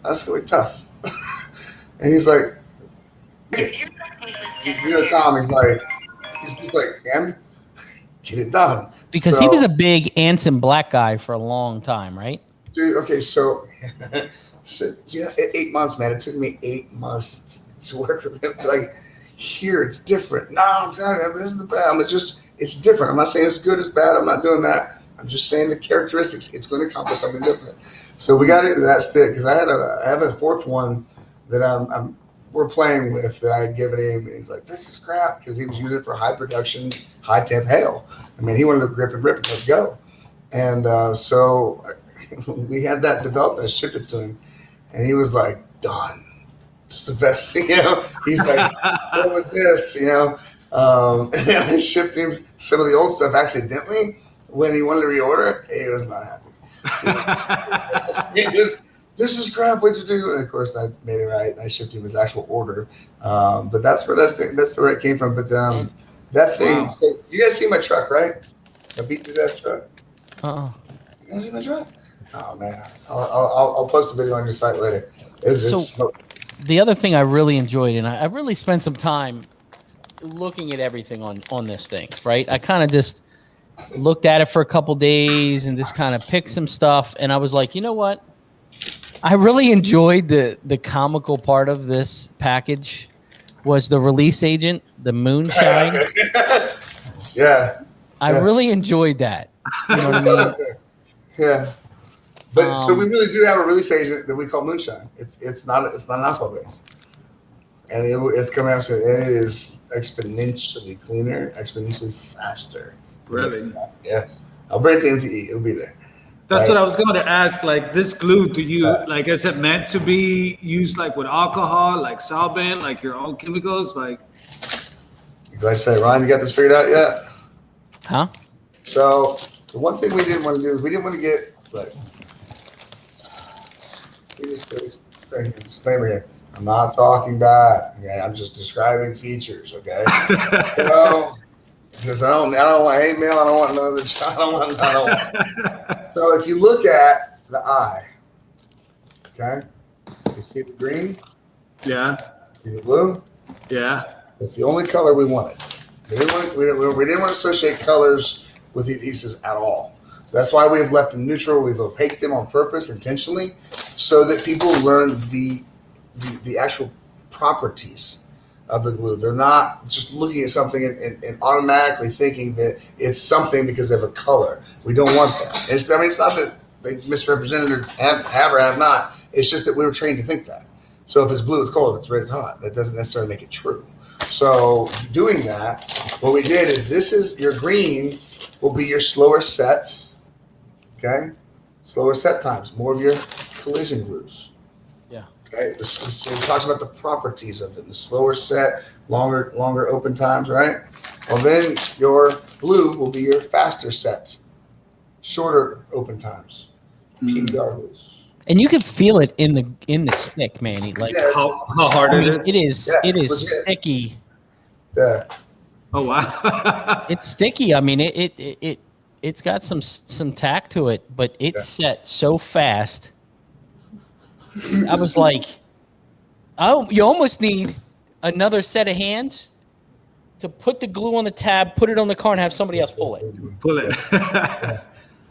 "That's gonna be tough." And he's like, Tom. He's just like, "And get it done." Because he was a big Anson Black guy for a long time, right? Dude, okay, so 8 months, man. It took me 8 months to work with him. Like, here, it's different. No, I'm telling you, this is the bad. It's different. I'm not saying it's good, it's bad. I'm not doing that. I'm just saying the characteristics. It's going to accomplish something different. So we got into that stick because I have a fourth one that we're playing with that I had given him. And he's like, this is crap, because he was using it for high production, high temp hail. I mean, he wanted to grip and rip it. Let's go. And so we had that developed. I shipped it to him, and he was like, done. It's the best thing, He's like, what was this, and I shipped him some of the old stuff accidentally when he wanted to reorder it. He was not happy. He was this is crap. What'd you do? And of course, I made it right. I shipped him his actual order. But that's where it came from. But that thing, Wow. so you guys see my truck, right? I beat to that truck. You guys see my truck? Oh man, I'll post a video on your site later. The other thing I really enjoyed, and I really spent some time looking at everything on this thing, right? I kind of just looked at it for a couple days and just kind of picked some stuff, and I was like, you know what? I really enjoyed the comical part of this package was the release agent, the moonshine. Yeah. I really enjoyed that. You know what I mean? Yeah. But so we really do have a release agent that we call moonshine. It's not an alcohol base, and it's coming out soon. And it is exponentially cleaner, exponentially faster. Really? Yeah. I'll bring it to MTE. It'll be there. That's what I was going to ask. Like this glue, do you like? Is it meant to be used like with alcohol, like solvent, like your own chemicals? Like, did I say, Ryan, you got this figured out yet? Huh? So the one thing we didn't want to do is we didn't want to get like. Disclaimer here. I'm not talking bad. Okay, I'm just describing features. Okay, because I don't want hate mail. I don't want none of the. I don't want. So if you look at the eye, okay, you see the green. Yeah. See the blue. Yeah. That's the only color we wanted. We didn't want to associate colors with the adhesives at all. So that's why we've left them neutral. We've opaqued them on purpose intentionally so that people learn the actual properties of the glue. They're not just looking at something and automatically thinking that it's something because of a color. We don't want that. It's not that they misrepresented or have or have not. It's just that we were trained to think that. So if it's blue, it's cold. If it's red, it's hot. That doesn't necessarily make it true. So doing that, what we did is your green will be your slower set. Okay, slower set times, more of your collision glues. Yeah. Okay, this talks about the properties of it. The slower set, longer open times, right? Well, then your blue will be your faster set, shorter open times. PDR glues. And you can feel it in the stick, Manny. Like how hard it is. It is sticky. Yeah. Oh wow. It's sticky. I mean, it's got some tack to it, but it's set so fast. I was like, oh, you almost need another set of hands to put the glue on the tab, put it on the car, and have somebody else pull it. Pull it.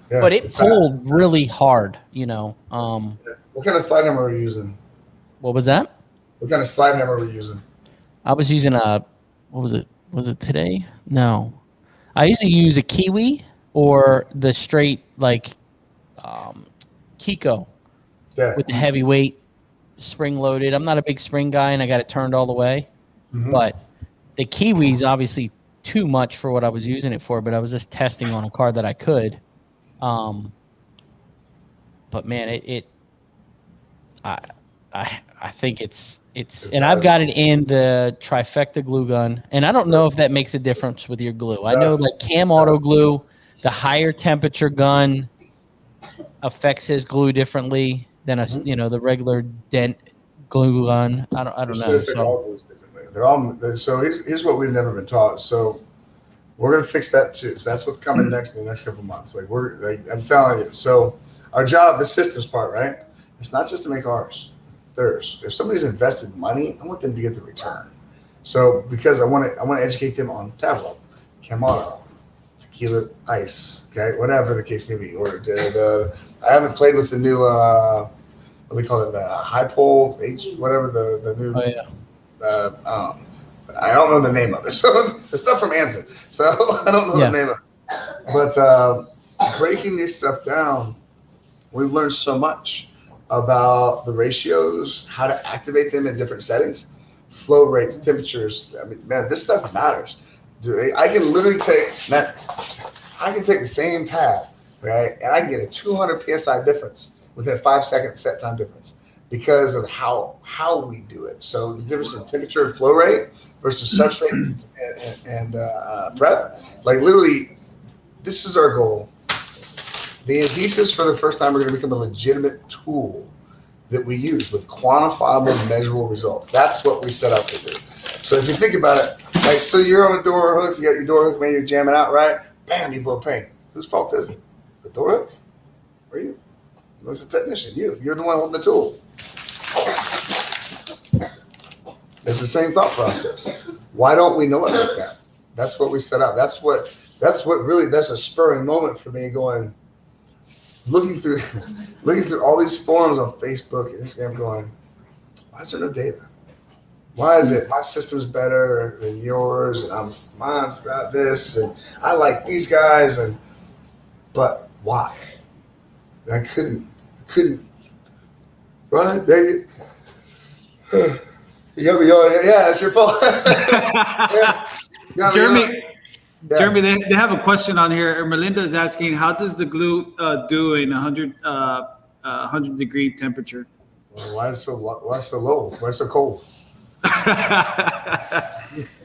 Yeah, but it pulled really hard, you know. What kind of slide hammer were you using? What was that? What kind of slide hammer were you using? I was using what was it? Was it today? No. I usually use a Kiwi or the straight like Kiko with the heavyweight spring loaded. I'm not a big spring guy and I got it turned all the way. Mm-hmm. But the Kiwi's obviously too much for what I was using it for, but I was just testing on a car that I could. But man, I think it's and I've got it in the trifecta glue gun, and I don't know if that makes a difference with your glue. I know that Cam Auto Glue, the higher temperature gun affects his glue differently than the regular dent glue gun. I don't know. So they're all so here's what we've never been taught. So we're gonna fix that too. So that's what's coming next in the next couple of months. I'm telling you. So our job, the systems part, right? It's not just to make ours. Theirs. If somebody's invested money, I want them to get the return. So because I want to educate them on Tablo, Camaro, Tequila Ice, okay, whatever the case may be. Or I haven't played with the new what do we call it, the high pole whatever the new. Oh yeah. I don't know the name of it. So the stuff from Anson. So I don't know the name of it. But breaking this stuff down, we've learned so much about the ratios, how to activate them in different settings, flow rates, temperatures. I mean, man, this stuff matters. I can literally take the same tab, right, and I can get a 200 psi difference within a 5-second set time difference because of how we do it. So the difference in temperature and flow rate versus substrate and prep, like literally, this is our goal. The adhesives for the first time are going to become a legitimate tool that we use with quantifiable, measurable results. That's what we set out to do. So if you think about it, like, so you're on a door hook, you got your door hook, maybe you're jamming out, right? Bam, you blow paint. Whose fault is it? The door hook? Or you? It's a technician, you. You're the one holding the tool. It's the same thought process. Why don't we know it like that? That's what we set out. That's what really, that's a spurring moment for me going, looking through all these forums on Facebook and Instagram going, why is there no data? Why is it my system's better than yours and mine's got this and I like these guys but why? I couldn't run it, David. You got me on here. Yeah, it's your fault. Yeah. Jeremy, they have a question on here. Melinda is asking, how does the glue do in 100 degree temperature? Well, why is it so low? Why is it so cold?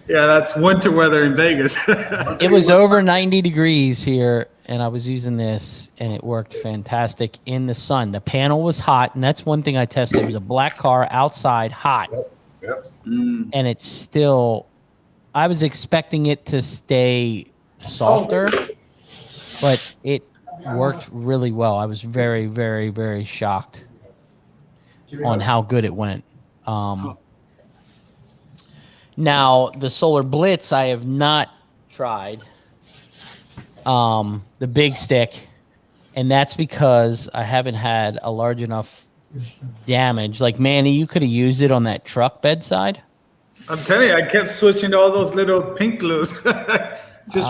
Yeah, that's winter weather in Vegas. It was over 90 degrees here, and I was using this, and it worked fantastic in the sun. The panel was hot, and that's one thing I tested. It was a black car outside, hot. Yep. And it's still, I was expecting it to stay softer, but it worked really well. I was very, very, very shocked on how good it went. Now, the Solar Blitz, I have not tried the big stick, and that's because I haven't had a large enough damage. Like, Manny, you could have used it on that truck bedside. I'm telling you, I kept switching to all those little pink glues. Just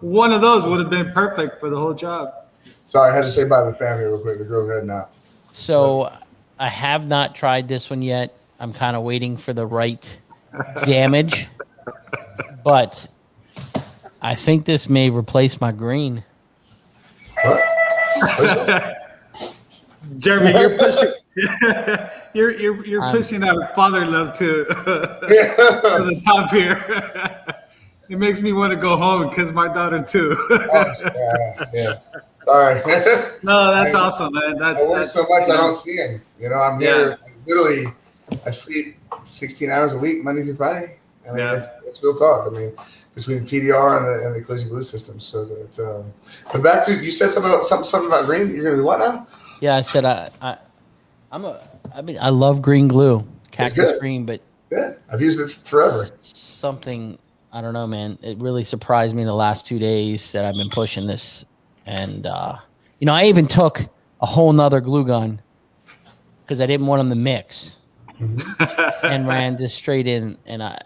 one of those would have been perfect for the whole job. Sorry, I had to say bye to the family real quick. The girl's heading out. So I have not tried this one yet. I'm kind of waiting for the right damage, but I think this may replace my green. What? Jeremy, you're pushing. you're pushing our father love to the top here. It makes me want to go home because my daughter too. Yeah. Sorry. No, that's awesome, man. I work so much I don't see him. You know, I'm here. Literally, I sleep 16 hours a week, Monday through Friday. I mean, it's real talk. I mean, between the PDR and the collision glue system. So that. But back to, you said something about green. You're gonna do what now? Yeah, I said I love green glue, cactus green, but yeah, I've used it forever. Something, I don't know, man. It really surprised me in the last 2 days that I've been pushing this, and you know, I even took a whole nother glue gun because I didn't want them to mix, and ran just straight in, and I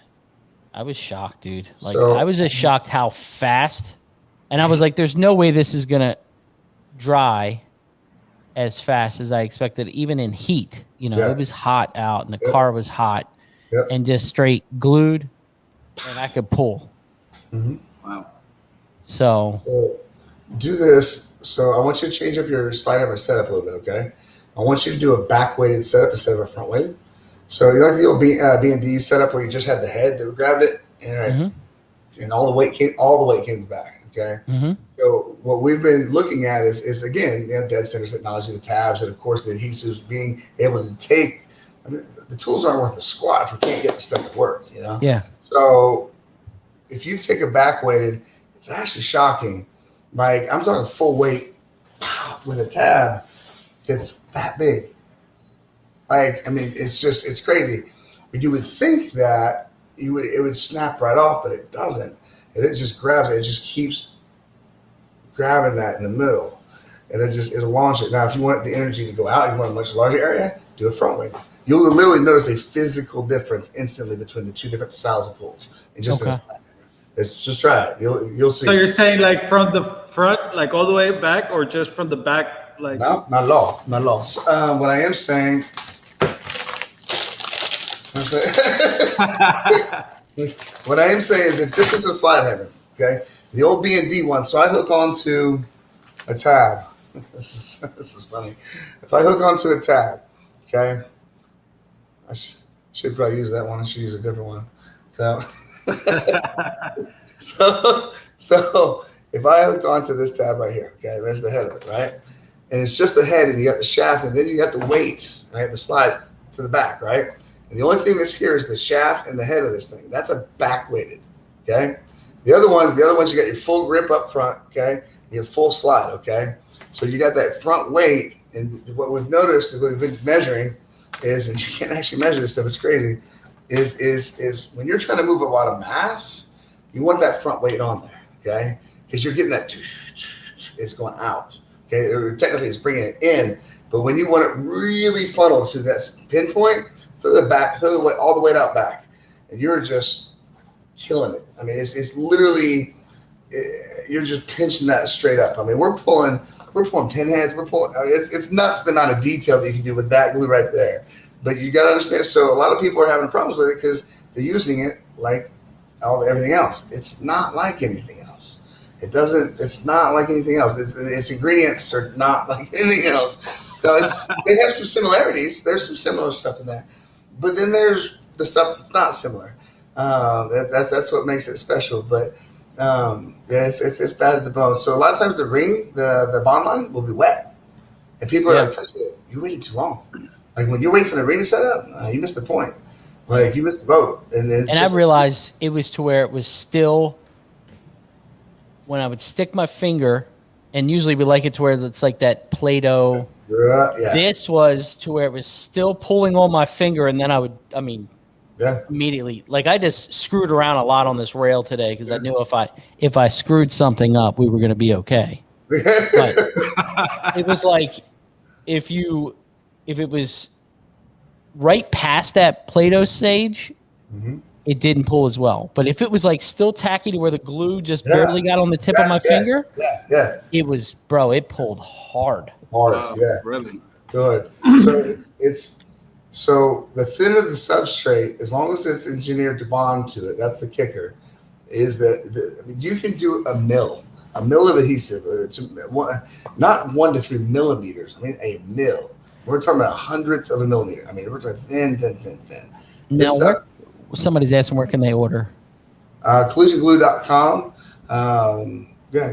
was shocked, dude. Like, I was just shocked how fast, and I was like, "There's no way this is gonna dry as fast as I expected, even in heat." You know, it was hot out, and the car was hot, and just straight glued, and I could pull. Wow. So do this. So I want you to change up your slide hammer setup a little bit, okay? I want you to do a back-weighted setup instead of a front-weighted. So you like the old B&D setup where you just had the head that grabbed it, and all the weight came to the back. Okay. So what we've been looking at is again, you know, dead center technology, the tabs, and of course the adhesives, being able to take. I mean, the tools aren't worth a squat if we can't get the stuff to work. You know. yeah. So if you take a back weighted, it's actually shocking. Like, I'm talking full weight with a tab that's that big. Like, I mean, it's crazy. But you would think that it would snap right off, but it doesn't. And it just grabs it. It just keeps grabbing that in the middle. And it'll launch it. Now, if you want the energy to go out, you want a much larger area, do a front weight. You'll literally notice a physical difference instantly between the two different styles of pulls. And just just try it. You'll see. So you're saying like from the front, like all the way back, or just from the back? Like, no, not at all. Not at all. So, what I am saying. What I am saying is, if this is a slide hammer, okay, the old B&D one. So I hook onto a tab. This is funny. If I hook onto a tab, okay, I should probably use that one. I should use a different one. So, so if I hooked onto this tab right here, okay, there's the head of it, right? and it's just the head, and you got the shaft, and then you got the weight, right? The slide to the back, right? And the only thing that's here is the shaft and the head of this thing. That's a back weighted, okay? The other ones, you got your full grip up front, okay? You have full slide, okay? So you got that front weight, and what we've noticed, what we've been measuring is, and you can't actually measure this stuff, it's crazy, is when you're trying to move a lot of mass, you want that front weight on there, okay? Because you're getting that, it's going out, okay? Or technically it's bringing it in, but when you want it really funneled to that pinpoint, throw the weight all the way out back, and you're just killing it. I mean, it's literally, you're just pinching that straight up. I mean, we're pulling pinheads. It's nuts the amount of detail that you can do with that glue right there. But you got to understand. So a lot of people are having problems with it because they're using it like everything else. It's not like anything else. It's not like anything else. Its ingredients are not like anything else. So they have some similarities. There's some similar stuff in there, but then there's the stuff that's not similar. That's what makes it special. But it's bad at the bone. So a lot of times the bond line will be wet, and people are like, "Touch it. You waited too long." Like when you're waiting for the ring to set up, you missed the point. Like you missed the boat. And I realized it was to where it was still when I would stick my finger, and usually we like it to where it's like that Play-Doh. Yeah. This was to where it was still pulling on my finger, and then immediately, like I just screwed around a lot on this rail today because I knew if I screwed something up, we were going to be okay. But it was like if it was right past that Play-Doh stage, it didn't pull as well. But if it was like still tacky to where the glue just barely got on the tip of my finger, it was, bro, it pulled hard. Really good. So so the thinner the substrate, as long as it's engineered to bond to it, that's the kicker. Is that you can do a mil of adhesive, not 1 to 3 millimeters. I mean a mil. We're talking about 1/100th of a millimeter. I mean we're talking thin. Now, somebody's asking where can they order? Collisionglue.com.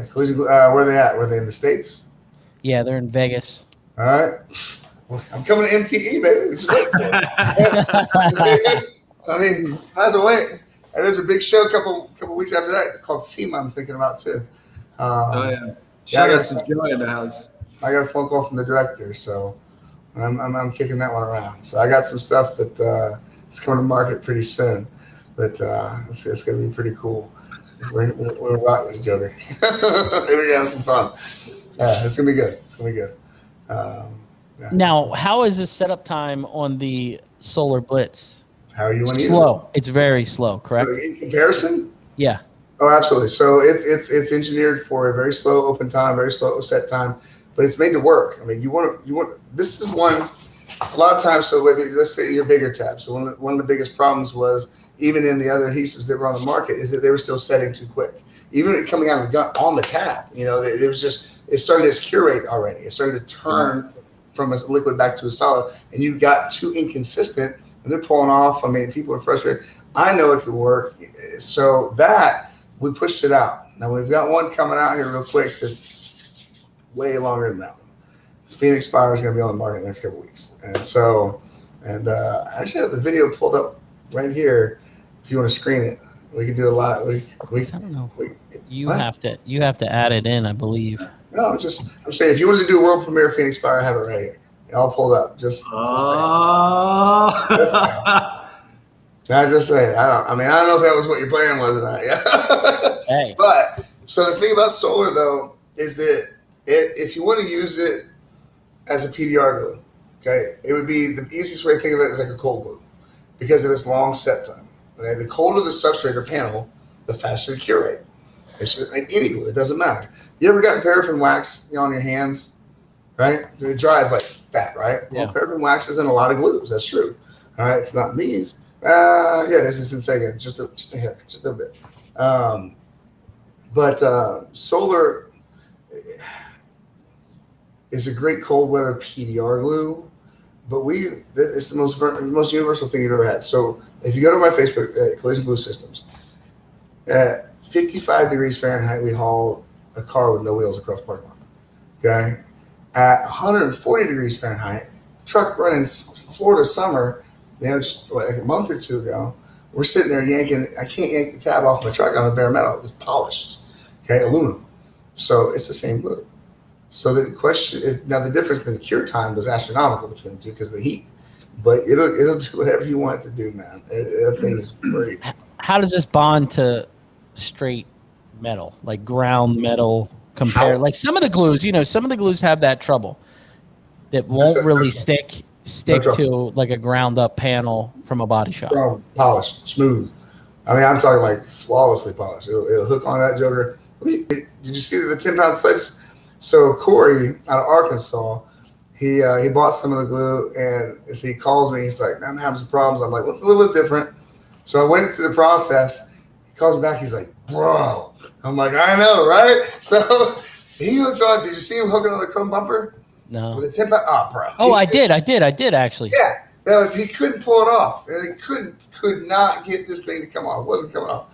Collision Glue. Where are they at? Were they in the States? Yeah, they're in Vegas. All right. Well, I'm coming to MTE, baby. Just wait for it. I mean, might as well wait. And there's a big show a couple weeks after that called SEMA I'm thinking about too. Shout out to Joy in the house. I got a phone call from the director, so I'm kicking that one around. So I got some stuff that is coming to market pretty soon. That it's going to be pretty cool. We're rock this joker. We're going to have some fun. Yeah, it's gonna be good. It's gonna be good. Now, how is the setup time on the Solar Blitz? How are you want to slow? It's very slow, correct? In comparison? Yeah. Oh, absolutely. So it's engineered for a very slow open time, very slow set time, but it's made to work. I mean, you want. This is one. A lot of times, so whether let's say your bigger tabs. So one of the biggest problems was even in the other adhesives that were on the market is that they were still setting too quick. Even coming out of the gun on the tab, it was just. It started its cure rate already. It started to turn from a liquid back to a solid, and you got too inconsistent, and they're pulling off. I mean, people are frustrated. I know it can work, so that we pushed it out. Now we've got one coming out here real quick that's way longer than that one. Phoenix Fire is going to be on the market in the next couple of weeks, and I actually have the video pulled up right here. If you want to screen it, we can do a lot. I don't know. You have to add it in, I believe. No, I'm saying if you wanted to do a world premiere Phoenix Fire, I have it right here. All pulled up. Just saying. I just saying. I don't know if that was what your plan was or not. Yeah. Hey. But so the thing about solar though is that if you want to use it as a PDR glue, okay, it would be the easiest way to think of it is like a cold glue because of its long set time. Okay, the colder the substrate or panel, the faster the cure rate. It's just like any glue. It doesn't matter. You ever gotten paraffin wax on your hands, right? So it dries like that, right? Yeah. Well, paraffin wax is in a lot of glues. That's true. All right, it's not in these. Yeah, this is in second. Just a hair, just a bit. But solar is a great cold weather PDR glue. But it's the most universal thing you've ever had. So if you go to my Facebook, Collision Glue Systems, at 55 degrees Fahrenheit, we haul a car with no wheels across the parking lot. Okay, at 140 degrees Fahrenheit, truck running Florida summer, just like a month or two ago. We're sitting there yanking. I can't yank the tab off my truck on a bare metal. It's polished, okay, aluminum. So it's the same glue. So the question is, now the difference in the cure time was astronomical between the two because of the heat. But it'll do whatever you want it to do, man. That thing's great. How does this bond to straight metal, like ground metal? Compare like some of the glues, some of the glues have that trouble that won't really stick to like a ground up panel from a body shop. Polished, smooth. I mean, I'm talking like flawlessly polished. It'll hook on that joker. Did you see the 10-pound sledge? So Corey out of Arkansas, he bought some of the glue, and as he calls me, he's like, "Man, I'm having some problems." I'm like, "What's a little bit different?" So I went through the process. He calls me back. He's like, "Bro," I'm like, "I know, right?" So he hooked on. Did you see him hooking on the chrome bumper? No. With a 10-pound. Oh, bro. Oh, I did actually. Yeah, that was. He couldn't pull it off. He could not get this thing to come off. It wasn't coming off.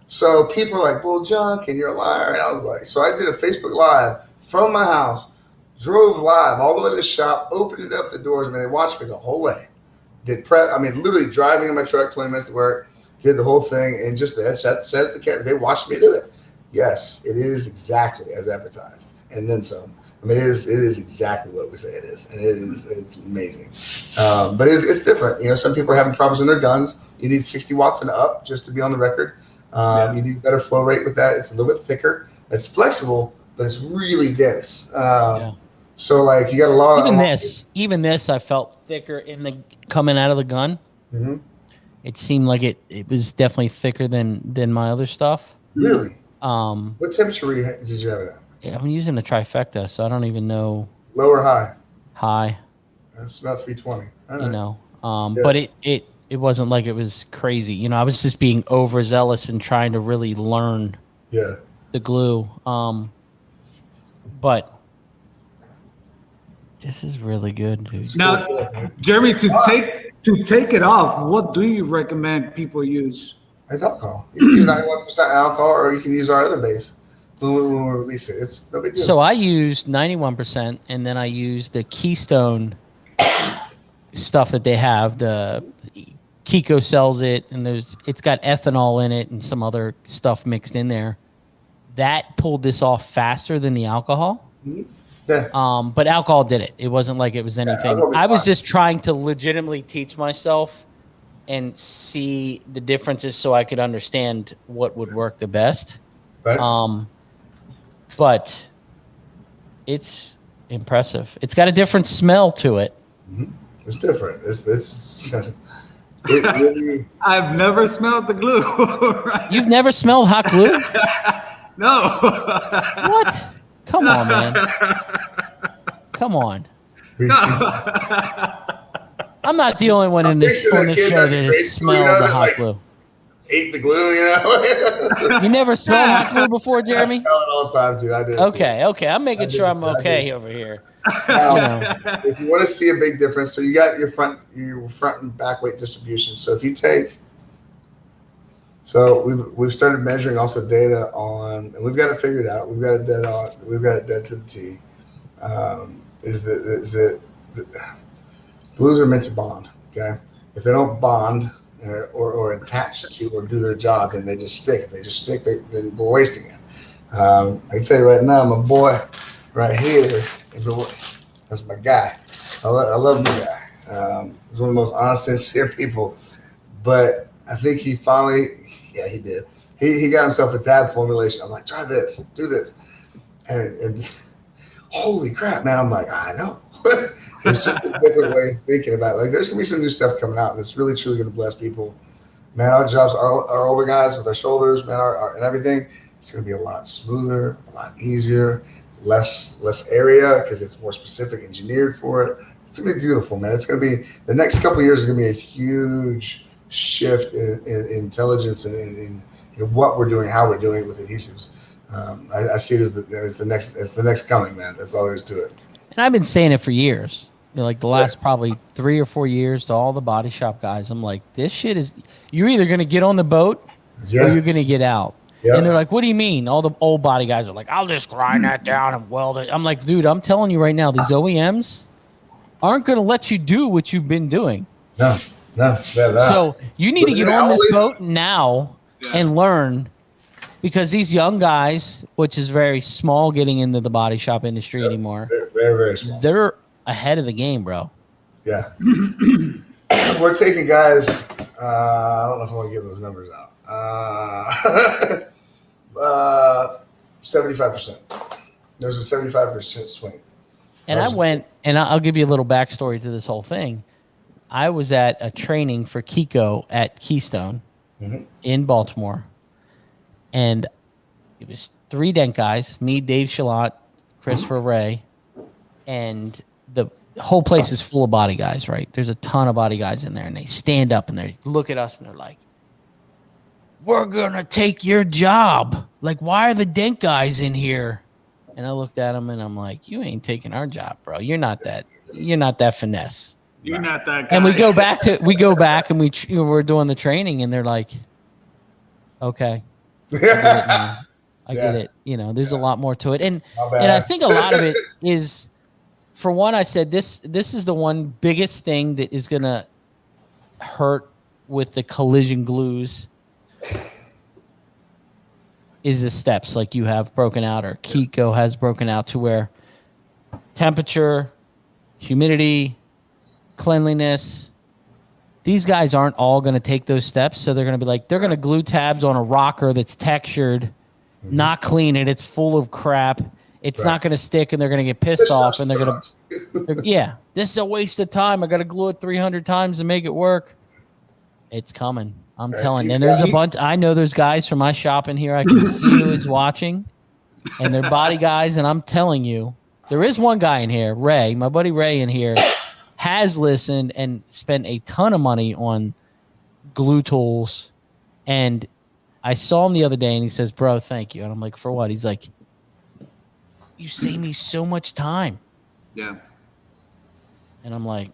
So people are like, "Bull junk," and you're a liar. And I was like, so I did a Facebook Live from my house, drove live all the way to the shop, opened it up the doors. I mean, they watched me the whole way. Did prep. I mean, literally driving in my truck, 20 minutes to work, did the whole thing, and just set the camera. They watched me do it. Yes, it is exactly as advertised, and then some. I mean, it is exactly what we say it is, and it's amazing. But it's different. Some people are having problems with their guns. You need 60 watts and up just to be on the record. You need better flow rate with that. It's a little bit thicker. It's flexible, but it's really dense. So like you got a lot. Even this, I felt thicker in the coming out of the gun. Mm-hmm. It seemed like it was definitely thicker than my other stuff. Really? What temperature did you have it at? Yeah, I'm using a trifecta, so I don't even know. Low or high? High. That's about 320. But it wasn't like it was crazy. I was just being overzealous and trying to really learn the glue. But this is really good, dude. Now, Jeremy, to take it off, what do you recommend people use? It's alcohol. You can use 91% alcohol, or you can use our other base when we release it. It's no big deal. So I used 91%, and then I used the Keystone stuff that they have. The Kiko sells it, and it's got ethanol in it and some other stuff mixed in there. That pulled this off faster than the alcohol. Mm-hmm. Yeah. But alcohol did it. It wasn't like it was anything. I was just trying to legitimately teach myself and see the differences so I could understand what would work the best. Right. But it's impressive. It's got a different smell to it. Mm-hmm. It's different. It really, I've never smelled the glue. Right? You've never smelled hot glue? No. What? Come on, man. Come on. I'm not the only one on this show that has smelled the hot glue. Ate the glue, You never smelled hot glue before, Jeremy? I smell it all the time, too. I did. Okay. I'm making sure I'm okay over here. If you want to see a big difference, so you got your front and back weight distribution. So if you take, we've started measuring also data on, and we've got it figured out. We've got it dead to the T. Is that glues are meant to bond. Okay, if they don't bond or attach to or do their job, then they just stick. If they just stick, then we're wasting it. I can tell you right now, my boy right here. That's my guy. I love my guy. He's one of the most honest, sincere people. But I think he finally, he did. He got himself a tab formulation. I'm like, try this, do this. And holy crap, man. I'm like, I know. It's just a different way of thinking about it. Like, there's going to be some new stuff coming out that's really, truly going to bless people. Man, our jobs, our older guys with our shoulders, man, and everything, it's going to be a lot smoother, a lot easier. Less area because it's more specific engineered for it. It's gonna be beautiful, man. It's gonna be the next couple of years is gonna be a huge shift in intelligence and in what we're doing, how we're doing it with adhesives. I see it as the next coming, man. That's all there is to it. And I've been saying it for years. Like the last probably 3 or 4 years to all the body shop guys. I'm like, this shit is, you're either gonna get on the boat or you're gonna get out. Yep. And they're like, what do you mean? All the old body guys are like, I'll just grind that down and weld it. I'm like, dude, I'm telling you right now, these OEMs aren't going to let you do what you've been doing. No. So you need to get on this boat now and learn, because these young guys, which is very small getting into the body shop industry anymore, very, very small. They're ahead of the game, bro. Yeah. We're taking guys, I don't know if I want to give those numbers out. 75%. There's a 75% swing. And I went, and I'll give you a little backstory to this whole thing. I was at a training for Kiko at Keystone in Baltimore. And it was 3 dent guys, me, Dave Shalott, Christopher Ray, and the whole place is full of body guys, right? There's a ton of body guys in there, and they stand up and they look at us and they're like, we're going to take your job. Like, why are the dent guys in here? And I looked at them and I'm like, you ain't taking our job, bro. You're not that finesse. You're not that guy. And we go back and we're doing the training, and they're like, okay, I get it. You know, there's a lot more to it. And I think a lot of it is, for one, I said this is the one biggest thing that is going to hurt with the collision glues is the steps like you have broken out, or Kiko has broken out, to where temperature, humidity, cleanliness, these guys aren't all going to take those steps. So they're going to be like, they're going to glue tabs on a rocker that's textured, not clean it. It's full of crap. It's not going to stick, and they're going to get pissed off, and they're going to, this is a waste of time. I got to glue it 300 times to make it work. It's coming. I'm telling you. And there's a bunch. I know there's guys from my shop in here I can see who is watching, and they're body guys. And I'm telling you, there is one guy in here, Ray, my buddy Ray in here, has listened and spent a ton of money on glue tools. And I saw him the other day, and he says, bro, thank you. And I'm like, for what? He's like, you save me so much time. Yeah. And I'm like,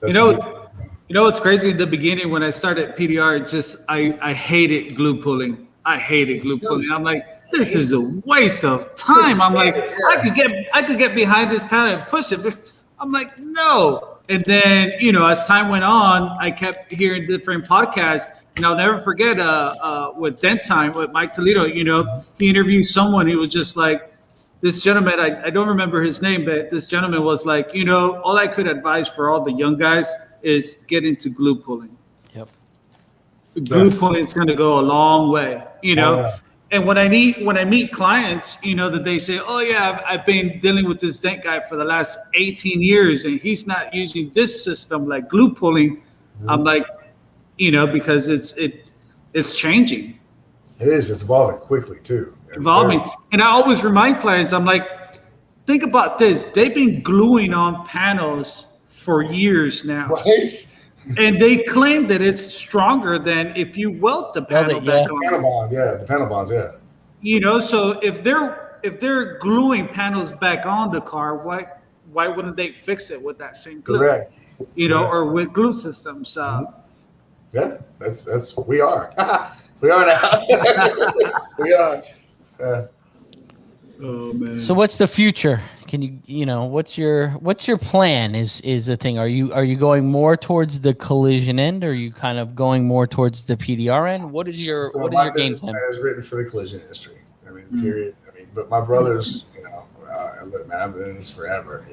you know what's crazy? In the beginning, when I started PDR, it's just I hated glue pulling. I'm like, this is a waste of time. I'm like, I could get behind this panel and push it. But I'm like, no. And then, as time went on, I kept hearing different podcasts. And I'll never forget with Dent Time with Mike Toledo, he interviewed someone. He was just like, this gentleman, I don't remember his name, but this gentleman was like, all I could advise for all the young guys is get into glue pulling. Yep. Glue pulling is going to go a long way, And when I meet clients, that they say, oh yeah, I've been dealing with this dent guy for the last 18 years, and he's not using this system like glue pulling. I'm like, because it's changing. It is. It's evolving quickly too. Evolving. And I always remind clients, I'm like, think about this. They've been gluing on panels for years now. Right. And they claim that it's stronger than if you weld the panel back on. The panel bonds, So if they're gluing panels back on the car, why wouldn't they fix it with that same glue? Correct. Or with glue systems. Yeah, that's we are. We are now. We are. Oh man. So what's the future? Can you what's your plan is the thing? Are you going more towards the collision end, or are you kind of going more towards the PDR end? What is your game plan? Is written for the collision industry. I mean, period. I mean, but my brothers, look, man, I've been in this forever.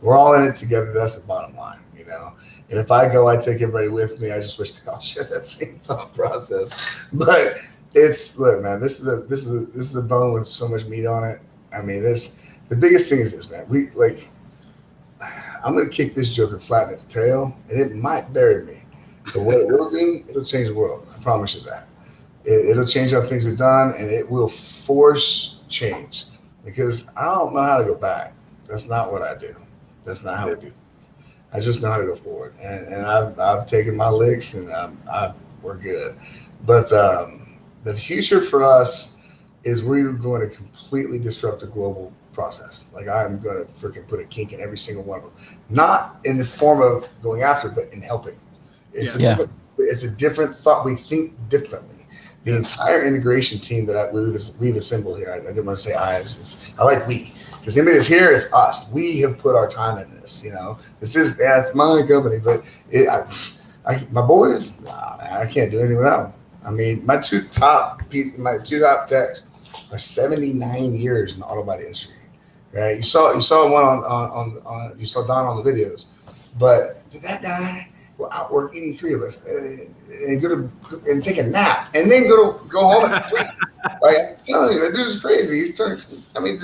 We're all in it together. That's the bottom line. And if I go, I take everybody with me. I just wish they all share that same thought process. But look, man, this is a bone with so much meat on it. I mean, the biggest thing is this, man. I'm gonna kick this joker flat in its tail, and it might bury me. But what it will do, it'll change the world. I promise you that. It'll change how things are done, and it will force change. Because I don't know how to go back. That's not what I do. That's not how we do things. I just know how to go forward, and I've taken my licks, and we're good. But the future for us is we're going to completely disrupt the global process. Like, I'm going to freaking put a kink in every single one of them, not in the form of going after, but in helping. It's a different thought. We think differently. The entire integration team that we've assembled here. I didn't want to say I like we, because anybody that's here, it's us. We have put our time in this. It's my company, but my boys, nah, man, I can't do anything without them. I mean, my two top techs are 79 years in the auto body industry. Right? You saw one on you saw Don on the videos, but that guy will outwork any three of us and go and take a nap and then go home at 3. Like, I'm telling you, that dude's crazy. He's turning. I mean,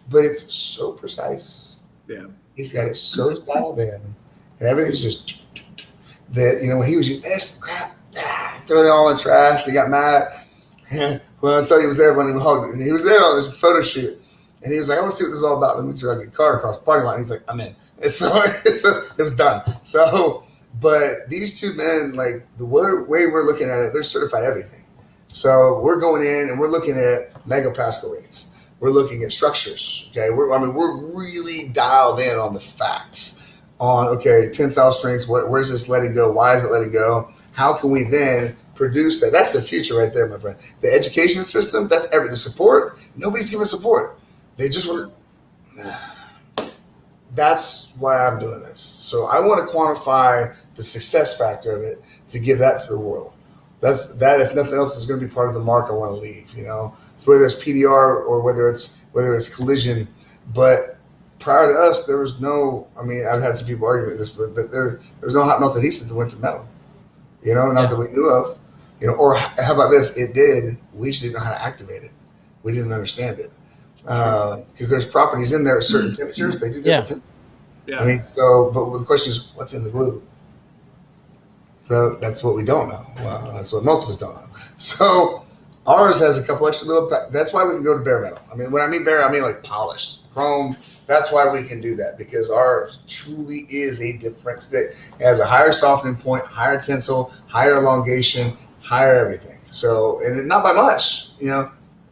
but it's so precise. Yeah, he's got it so dialed in, and everything's just that. When he was just this crap, throwing it all in the trash. He got mad. Well, I'll tell you, he was there when he was there on this photo shoot. And he was like, I want to see what this is all about. Let me drag a car across the parking lot. And he's like, I'm in. And so it was done. So, but these two men, like the way we're looking at it, they're certified everything. So we're going in and we're looking at megapascal ratings. We're looking at structures. Okay. We're really dialed in on the facts on, okay, tensile strengths. Where's this letting go? Why is it letting go? How can we then produce that? That's the future right there, my friend. The education system, that's everything. The support, nobody's giving support. They just want to. That's why I'm doing this. So I want to quantify the success factor of it to give that to the world. That, if nothing else, is going to be part of the mark I want to leave. Whether it's PDR or whether it's collision. But prior to us, there was no. I mean, I've had some people argue this, but there was no hot melt adhesive that went to metal. Not that we knew of. Or how about this? It did. We just didn't know how to activate it. We didn't understand it. Because there's properties in there at certain temperatures. They do different things. Yeah. I mean, but the question is, what's in the glue? So that's what we don't know. Well, that's what most of us don't know. So ours has a couple extra little. That's why we can go to bare metal. I mean, when I mean bare, I mean like polished chrome. That's why we can do that, because ours truly is a different stick. It has a higher softening point, higher tensile, higher elongation, higher everything. So, and not by much,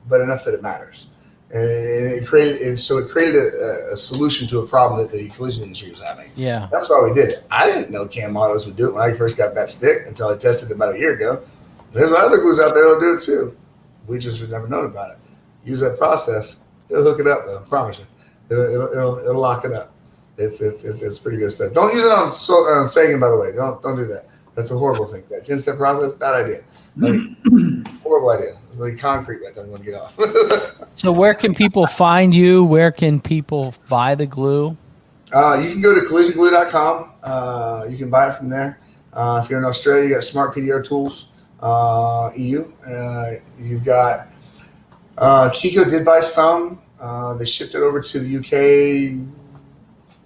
but enough that it matters. And it created a solution to a problem that the collision industry was having. Yeah, that's why we did it. I didn't know Cam Autos would do it when I first got that stick until I tested it about a year ago. There's other glues out there that'll do it too. We just would never known about it. Use that process. It'll hook it up though. I promise you. It'll lock it up. It's pretty good stuff. Don't use it on Sagan, by the way. Don't do that. That's a horrible thing. That 10-step process, bad idea. Horrible idea. It's like concrete by the time you want to get off. So where can people find you? Where can people buy the glue? You can go to collisionglue.com. You can buy it from there. If you're in Australia, you got Smart PDR Tools, EU. You've got Kiko did buy some. They shipped it over to the UK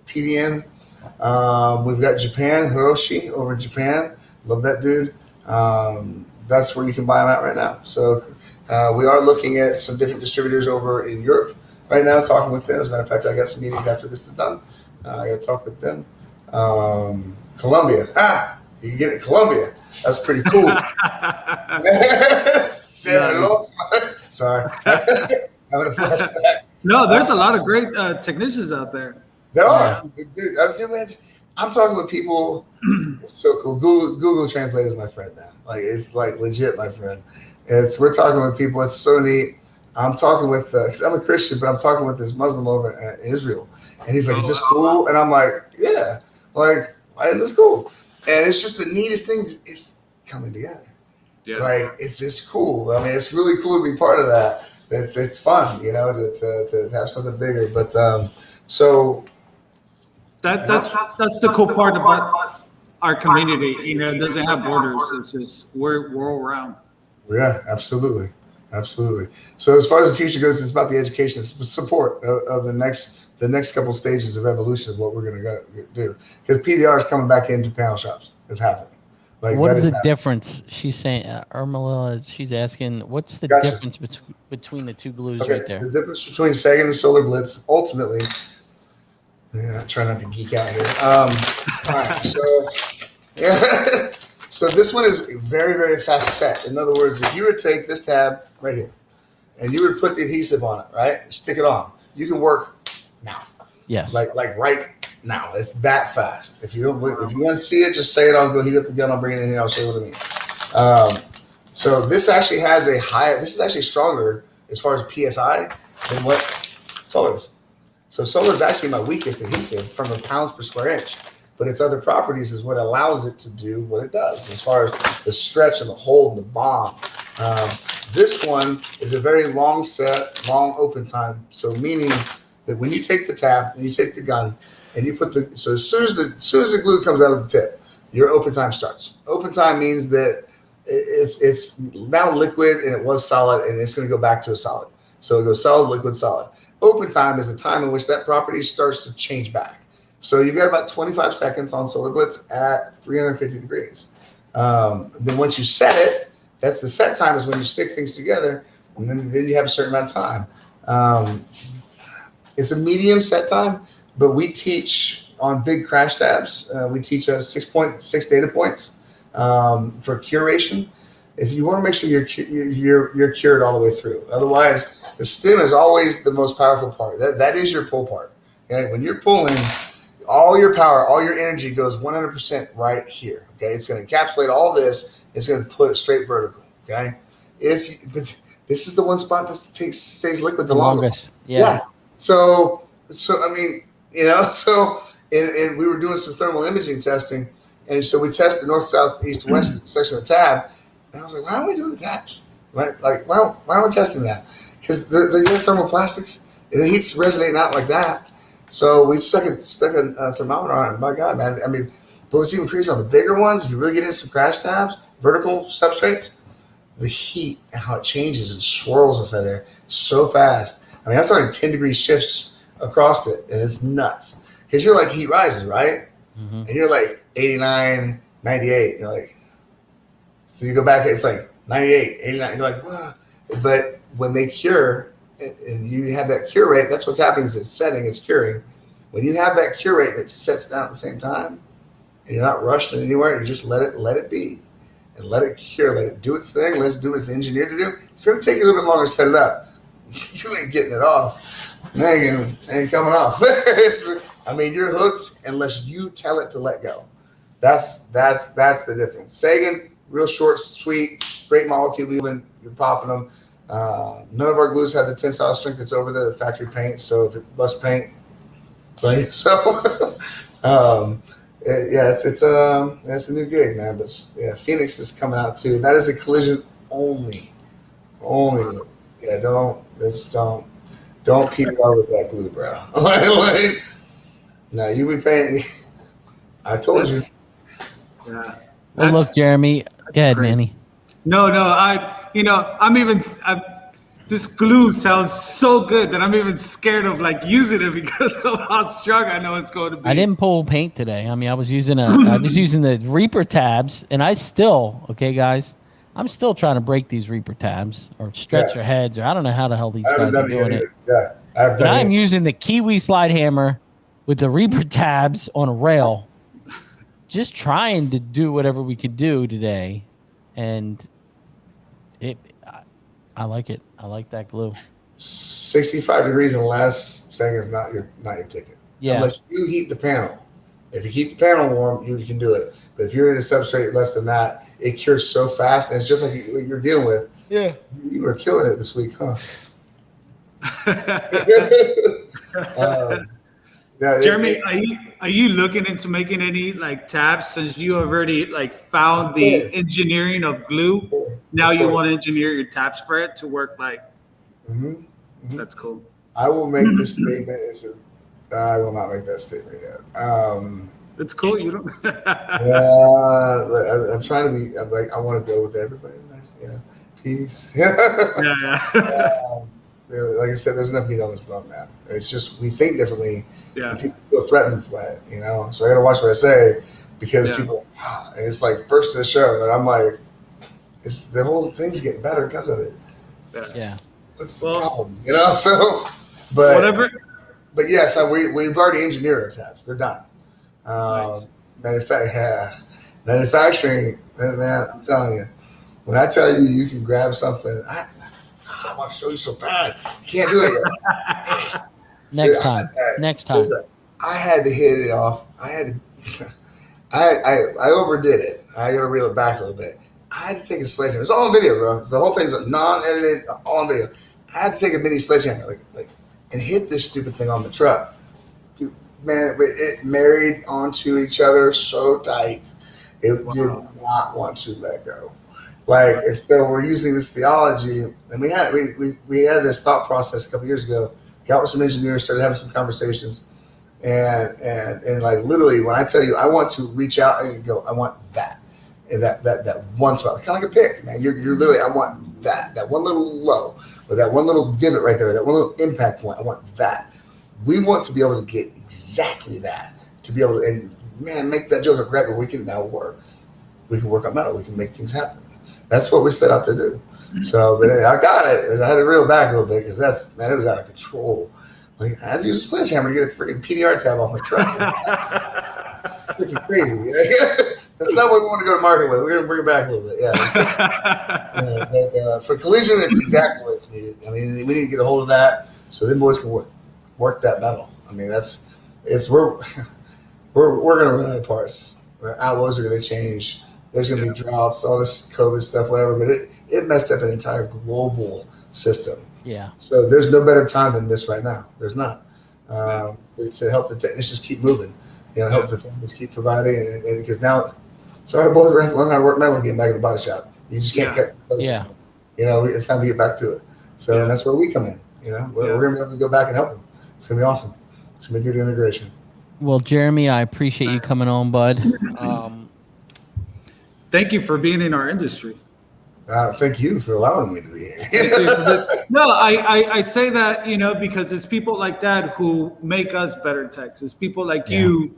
TDN. We've got Japan, Hiroshi over in Japan. Love that dude. That's where you can buy them at right now. So we are looking at some different distributors over in Europe right now, talking with them. As a matter of fact, I got some meetings after this is done. I got to talk with them. Colombia. You can get it in Colombia. That's pretty cool. Sorry. Having a flashback. No, there's a lot of great technicians out there. There are. Dude, I'm talking with people. It's so cool. Google Translate is my friend now. Like, it's like legit, my friend. We're talking with people. It's so neat. I'm talking with. I'm a Christian, but I'm talking with this Muslim over in Israel, and he's like, "Is this cool?" And I'm like, "Yeah." Like, why isn't this cool? And it's just the neatest thing. It's coming together. Yeah. Like, it's cool. I mean, it's really cool to be part of that. It's fun, to have something bigger. But so. That's the cool part about our community. It doesn't have borders. It's just we're all around. Yeah, absolutely. So as far as the future goes, it's about the education support of the next couple stages of evolution of what we're going to do. Because PDR is coming back into panel shops. It's happening. Like, what is the difference? She's saying, Ermela, she's asking, what's the difference between the two glues right there? The difference between Sagan and Solar Blitz, ultimately. Yeah, I try not to geek out here. All right, so this one is very, very fast set. In other words, if you were to take this tab right here and you would put the adhesive on it, right, stick it on, you can work now. Yes. Like right now. It's that fast. If you want to see it, just say it. I'll go heat up the gun. I'll bring it in here. I'll show you what I mean. So this actually has a higher. This is actually stronger as far as PSI than what solar is. So solar is actually my weakest adhesive from a pounds per square inch, but its other properties is what allows it to do what it does as far as the stretch and the hold and the bond. This one is a very long set, long open time. So meaning that when you take the tab and you take the gun and you put the, so as soon as the glue comes out of the tip, your open time starts. Open time means that it's now liquid and it was solid and it's going to go back to a solid. So it goes solid, liquid, solid. Open time is the time in which that property starts to change back. So you've got about 25 seconds on Solar Blitz at 350 degrees. Then once you set it, that's the set time is when you stick things together, and then you have a certain amount of time. It's a medium set time, but we teach on big crash tabs. We teach 6 data points for curation. If you want to make sure you're cured all the way through, otherwise the stem is always the most powerful part. That is your pull part. Okay, when you're pulling, all your power, all your energy goes 100% right here. Okay, it's going to encapsulate all this. It's going to put it straight vertical. Okay, but this is the one spot that stays liquid the longest. Yeah. So I mean, and we were doing some thermal imaging testing, and so we tested the north, south, east, west section of the tab. And I was like, why aren't we doing the tabs? Right? Like, why aren't we testing that? Because the thermoplastics, the heat's resonating out like that. So we stuck a thermometer on it. And by God, man. I mean, but what's even crazier on the bigger ones, if you really get into some crash tabs, vertical substrates, the heat and how it changes and swirls inside there so fast. I mean, I'm talking 10-degree shifts across it, and it's nuts. Because you're like heat rises, right? Mm-hmm. And you're like 89, 98. You're like, so you go back, it's like 98, 89. You're like, wow. But when they cure, and you have that cure rate, that's what's happening is it's setting, it's curing. When you have that cure rate and it sets down at the same time, and you're not rushed anywhere, you just let it be. And let it cure, let it do its thing, let it do what it's engineered to do. It's going to take you a little bit longer to set it up. You ain't getting it off. It ain't coming off. I mean, you're hooked unless you tell it to let go. That's the difference. Sagan, real short, sweet, great molecule. You're popping them. None of our glues have the tensile strength that's over the factory paint. So if it busts paint, it's a new gig, man. But yeah, Phoenix is coming out too. That is a collision only. Yeah, don't PDR with that glue, bro. No, you be paying. I told you. Yeah. Well, look, Jeremy. Go ahead, Manny. No. This glue sounds so good that I'm even scared of like using it because of how strong I know it's going to be. I didn't pull paint today. I mean, I was using the Reaper tabs, and okay, guys, I'm still trying to break these Reaper tabs or stretch their heads, or I don't know how the hell these guys are doing it. Yeah, but I'm using the Kiwi slide hammer with the Reaper tabs on a rail, just trying to do whatever we could do today, and I like it. I like that glue. 65 degrees and less saying is not your ticket. Yeah. Unless you heat the panel. If you keep the panel warm, you can do it. But if you're in a substrate less than that, it cures so fast, and it's just like what you're dealing with. Yeah. You were killing it this week, huh? Jeremy, are you looking into making any like tabs since you already like found the engineering of glue? Now you want to engineer your tabs for it to work like. Mm-hmm. That's cool. I will make this statement. I will not make that statement yet. It's cool. You don't. I'm trying to be. I'm like I want to go with everybody. Nice, peace. Like I said, there's enough meat on this bone, man. It's just we think differently. Yeah. And people feel threatened by it, So I got to watch what I say because people. And it's like first to the show, and I'm like, it's the whole thing's getting better because of it. Yeah. What's the problem? So, but whatever. But yes, we've already engineered our tabs. They're done. Nice. Manufacturing, man. I'm telling you, when I tell you can grab something, I want to show you so bad. Can't do it yet. Next time. I had to hit it off. I overdid it. I got to reel it back a little bit. I had to take a sledgehammer. It's all on video, bro. The whole thing's non-edited, all on video. I had to take a mini sledgehammer, and hit this stupid thing on the truck. Man, it married onto each other so tight. It did not want to let go. If so, we're using this theology, and we had this thought process a couple years ago. Got with some engineers, started having some conversations, and literally, when I tell you, I want to reach out and go, I want that, and that one spot, kind of like a pick, man. You're literally, I want that one little low, or that one little divot right there, that one little impact point. I want that. We want to be able to get exactly that, to be able to, and man, make that joke a grab, but we can now work. We can work on metal. We can make things happen. That's what we set out to do. So, but anyway, I got it. I had to reel back a little bit because it was out of control. I had to use a sledgehammer to get a freaking PDR tab off my truck. Freaking crazy. That's not what we want to go to market with. We're going to bring it back a little bit. Yeah. But for collision, it's exactly what it's needed. I mean, we need to get a hold of that so then boys can work that metal. I mean, we're going to run out of parts. Our alloys are going to change. There's going to be droughts, all this COVID stuff, whatever. But it messed up an entire global system. Yeah. So there's no better time than this right now. There's not. To help the technicians keep moving, help the families keep providing, and because now, sorry, boys, we're learning how to work metal again back at the body shop. You just can't cut. Yeah. It's time to get back to it. So that's where we come in. We're going to be able to go back and help them. It's going to be awesome. It's going to be good integration. Well, Jeremy, I appreciate you coming on, bud. Thank you for being in our industry. Thank you for allowing me to be here. No, I say that, because it's people like that who make us better techs. It's people like you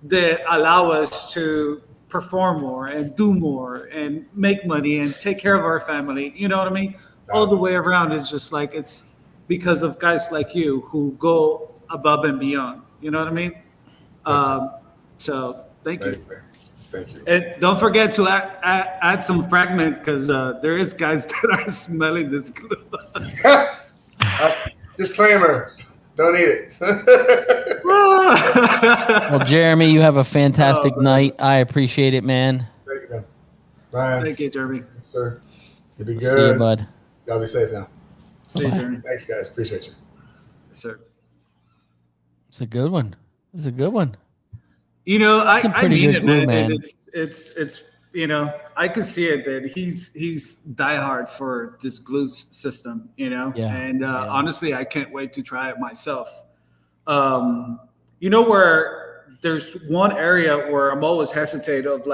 that allow us to perform more and do more and make money and take care of our family. You know what I mean? All the way around is just like, it's because of guys like you who go above and beyond. You know what I mean? So thank you. Thank you. And don't forget to add some fragment because there is guys that are smelling this glue. Disclaimer: don't eat it. Well, Jeremy, you have a fantastic night. I appreciate it, man. Thank you, man. Bye. Thank you, Jeremy. Yes, sir. You'll be good. See you, bud. Y'all be safe now. See you, Jeremy. Thanks, guys. Appreciate you. Yes, sir. It's a good one. It's a good one. I mean good it, glue, man. man. It's I can see it that he's diehard for this glue system, and honestly, I can't wait to try it myself. Where there's one area where I'm always hesitate of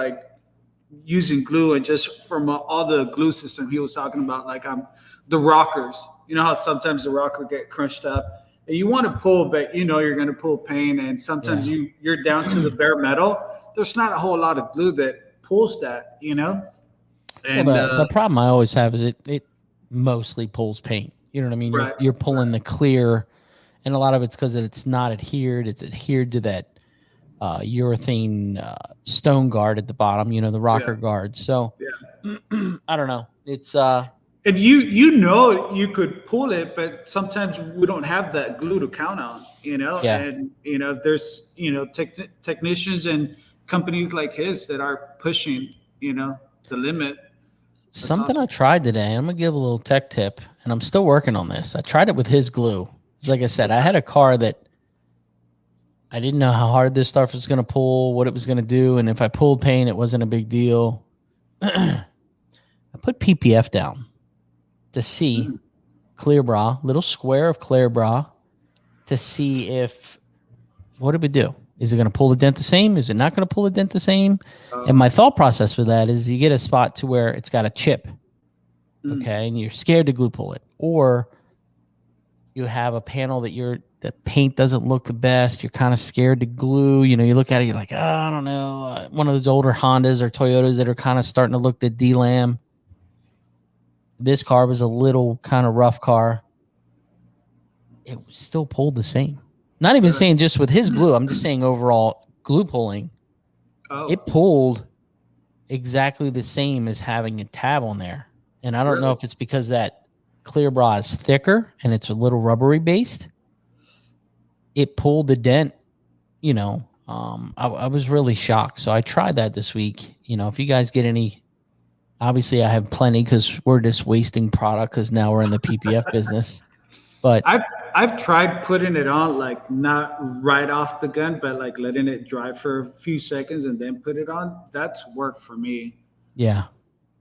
using glue, and just from all the glue system he was talking about, the rockers. You know how sometimes the rocker get crunched up. You want to pull, but you're going to pull paint, and sometimes you're down to the bare metal. There's not a whole lot of glue that pulls that, And the problem I always have is it mostly pulls paint. You know what I mean? Right. You're pulling the clear, and a lot of it's because it's not adhered. It's adhered to that urethane stone guard at the bottom. The rocker guard. So I don't know. It's And you could pull it, but sometimes we don't have that glue to count on, and there's technicians and companies like his that are pushing the limit. That's something awesome. I tried today. I'm gonna give a little tech tip, and I'm still working on this. I tried it with his glue. It's like I said, I had a car that I didn't know how hard this stuff was gonna pull, what it was gonna do, and if I pulled paint, it wasn't a big deal. I put PPF down to see clear bra, little square of clear bra, to see what did we do? Is it going to pull the dent the same? Is it not going to pull the dent the same? And my thought process for that is you get a spot to where it's got a chip, okay, and you're scared to glue pull it, or you have a panel that the paint doesn't look the best. You're kind of scared to glue. You look at it, you're like, I don't know, one of those older Hondas or Toyotas that are kind of starting to look the D-Lam. This car was a little kind of rough car. It still pulled the same. Not even saying just with his glue. I'm just saying overall glue pulling. It pulled exactly the same as having a tab on there. And I don't know if it's because that clear bra is thicker and it's a little rubbery based. It pulled the dent, I was really shocked. So I tried that this week. If you guys get any Obviously, I have plenty because we're just wasting product because now we're in the PPF business. But I've tried putting it on, like not right off the gun, but like letting it dry for a few seconds and then put it on. That's worked for me. yeah,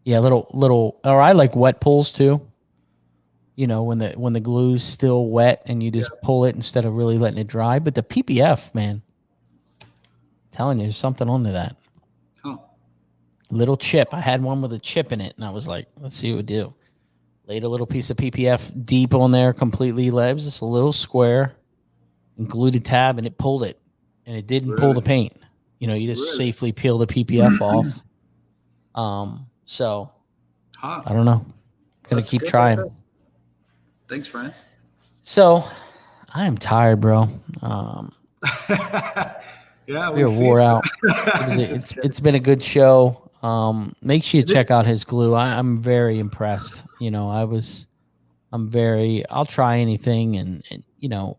little. Or I like wet pulls too. You know, when the glue's still wet and you just pull it instead of really letting it dry. But the PPF, man, telling you, there's something onto that. Huh. Little chip. I had one with a chip in it, and I was like, let's see what it would do. Laid a little piece of PPF deep on there, completely leaves, just a little square, and glued a tab, and it pulled it, and it didn't pull the paint. You know, you just safely peel the PPF off. So I don't know. Gonna keep trying. Thanks, friend. So I am tired, bro. Yeah, we were wore out. It's been a good show. Make sure you check out his glue. I'm very impressed. You know, I'll try anything, and you know,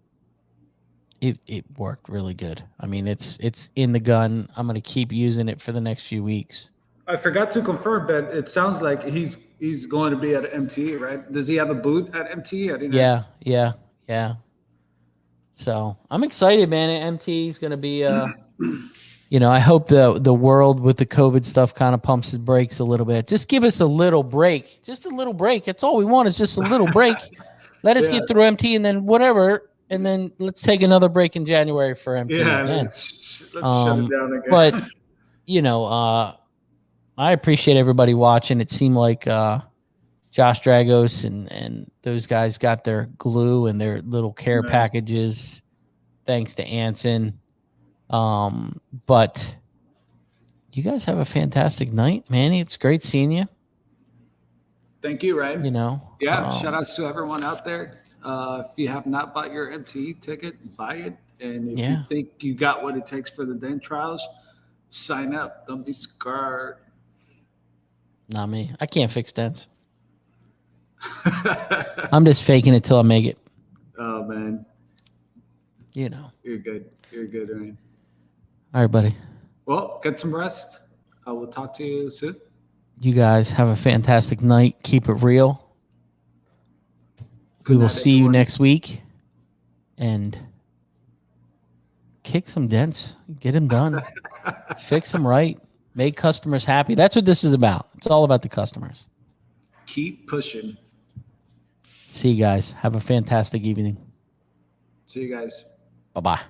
it worked really good. I mean, it's in the gun. I'm gonna keep using it for the next few weeks. I forgot to confirm, but it sounds like he's going to be at MT, right? Does he have a booth at MT? Yeah. So I'm excited, man. MT is gonna be you know, I hope the world with the COVID stuff kind of pumps the brakes a little bit. Just give us a little break. Just a little break. That's all we want is just a little break. Let us get through MT and then whatever. And then let's take another break in January for MT. Yeah, again. let's shut it down again. But, you know, I appreciate everybody watching. It seemed like Josh Dragos and those guys got their glue and their little care packages thanks to Anson. But you guys have a fantastic night, Manny. It's great seeing you. Thank you, Ryan. You know, shout outs to everyone out there. If you have not bought your MT ticket, buy it. And if you think you got what it takes for the dent trials, sign up. Don't be scared. Not me. I can't fix dents. I'm just faking it till I make it. Oh, man. You know. You're good. You're good, Ryan. All right, buddy. Well, get some rest. I will talk to you soon. You guys have a fantastic night. Keep it real. We will see you next week. And kick some dents. Get them done. Fix them right. Make customers happy. That's what this is about. It's all about the customers. Keep pushing. See you guys. Have a fantastic evening. See you guys. Bye-bye.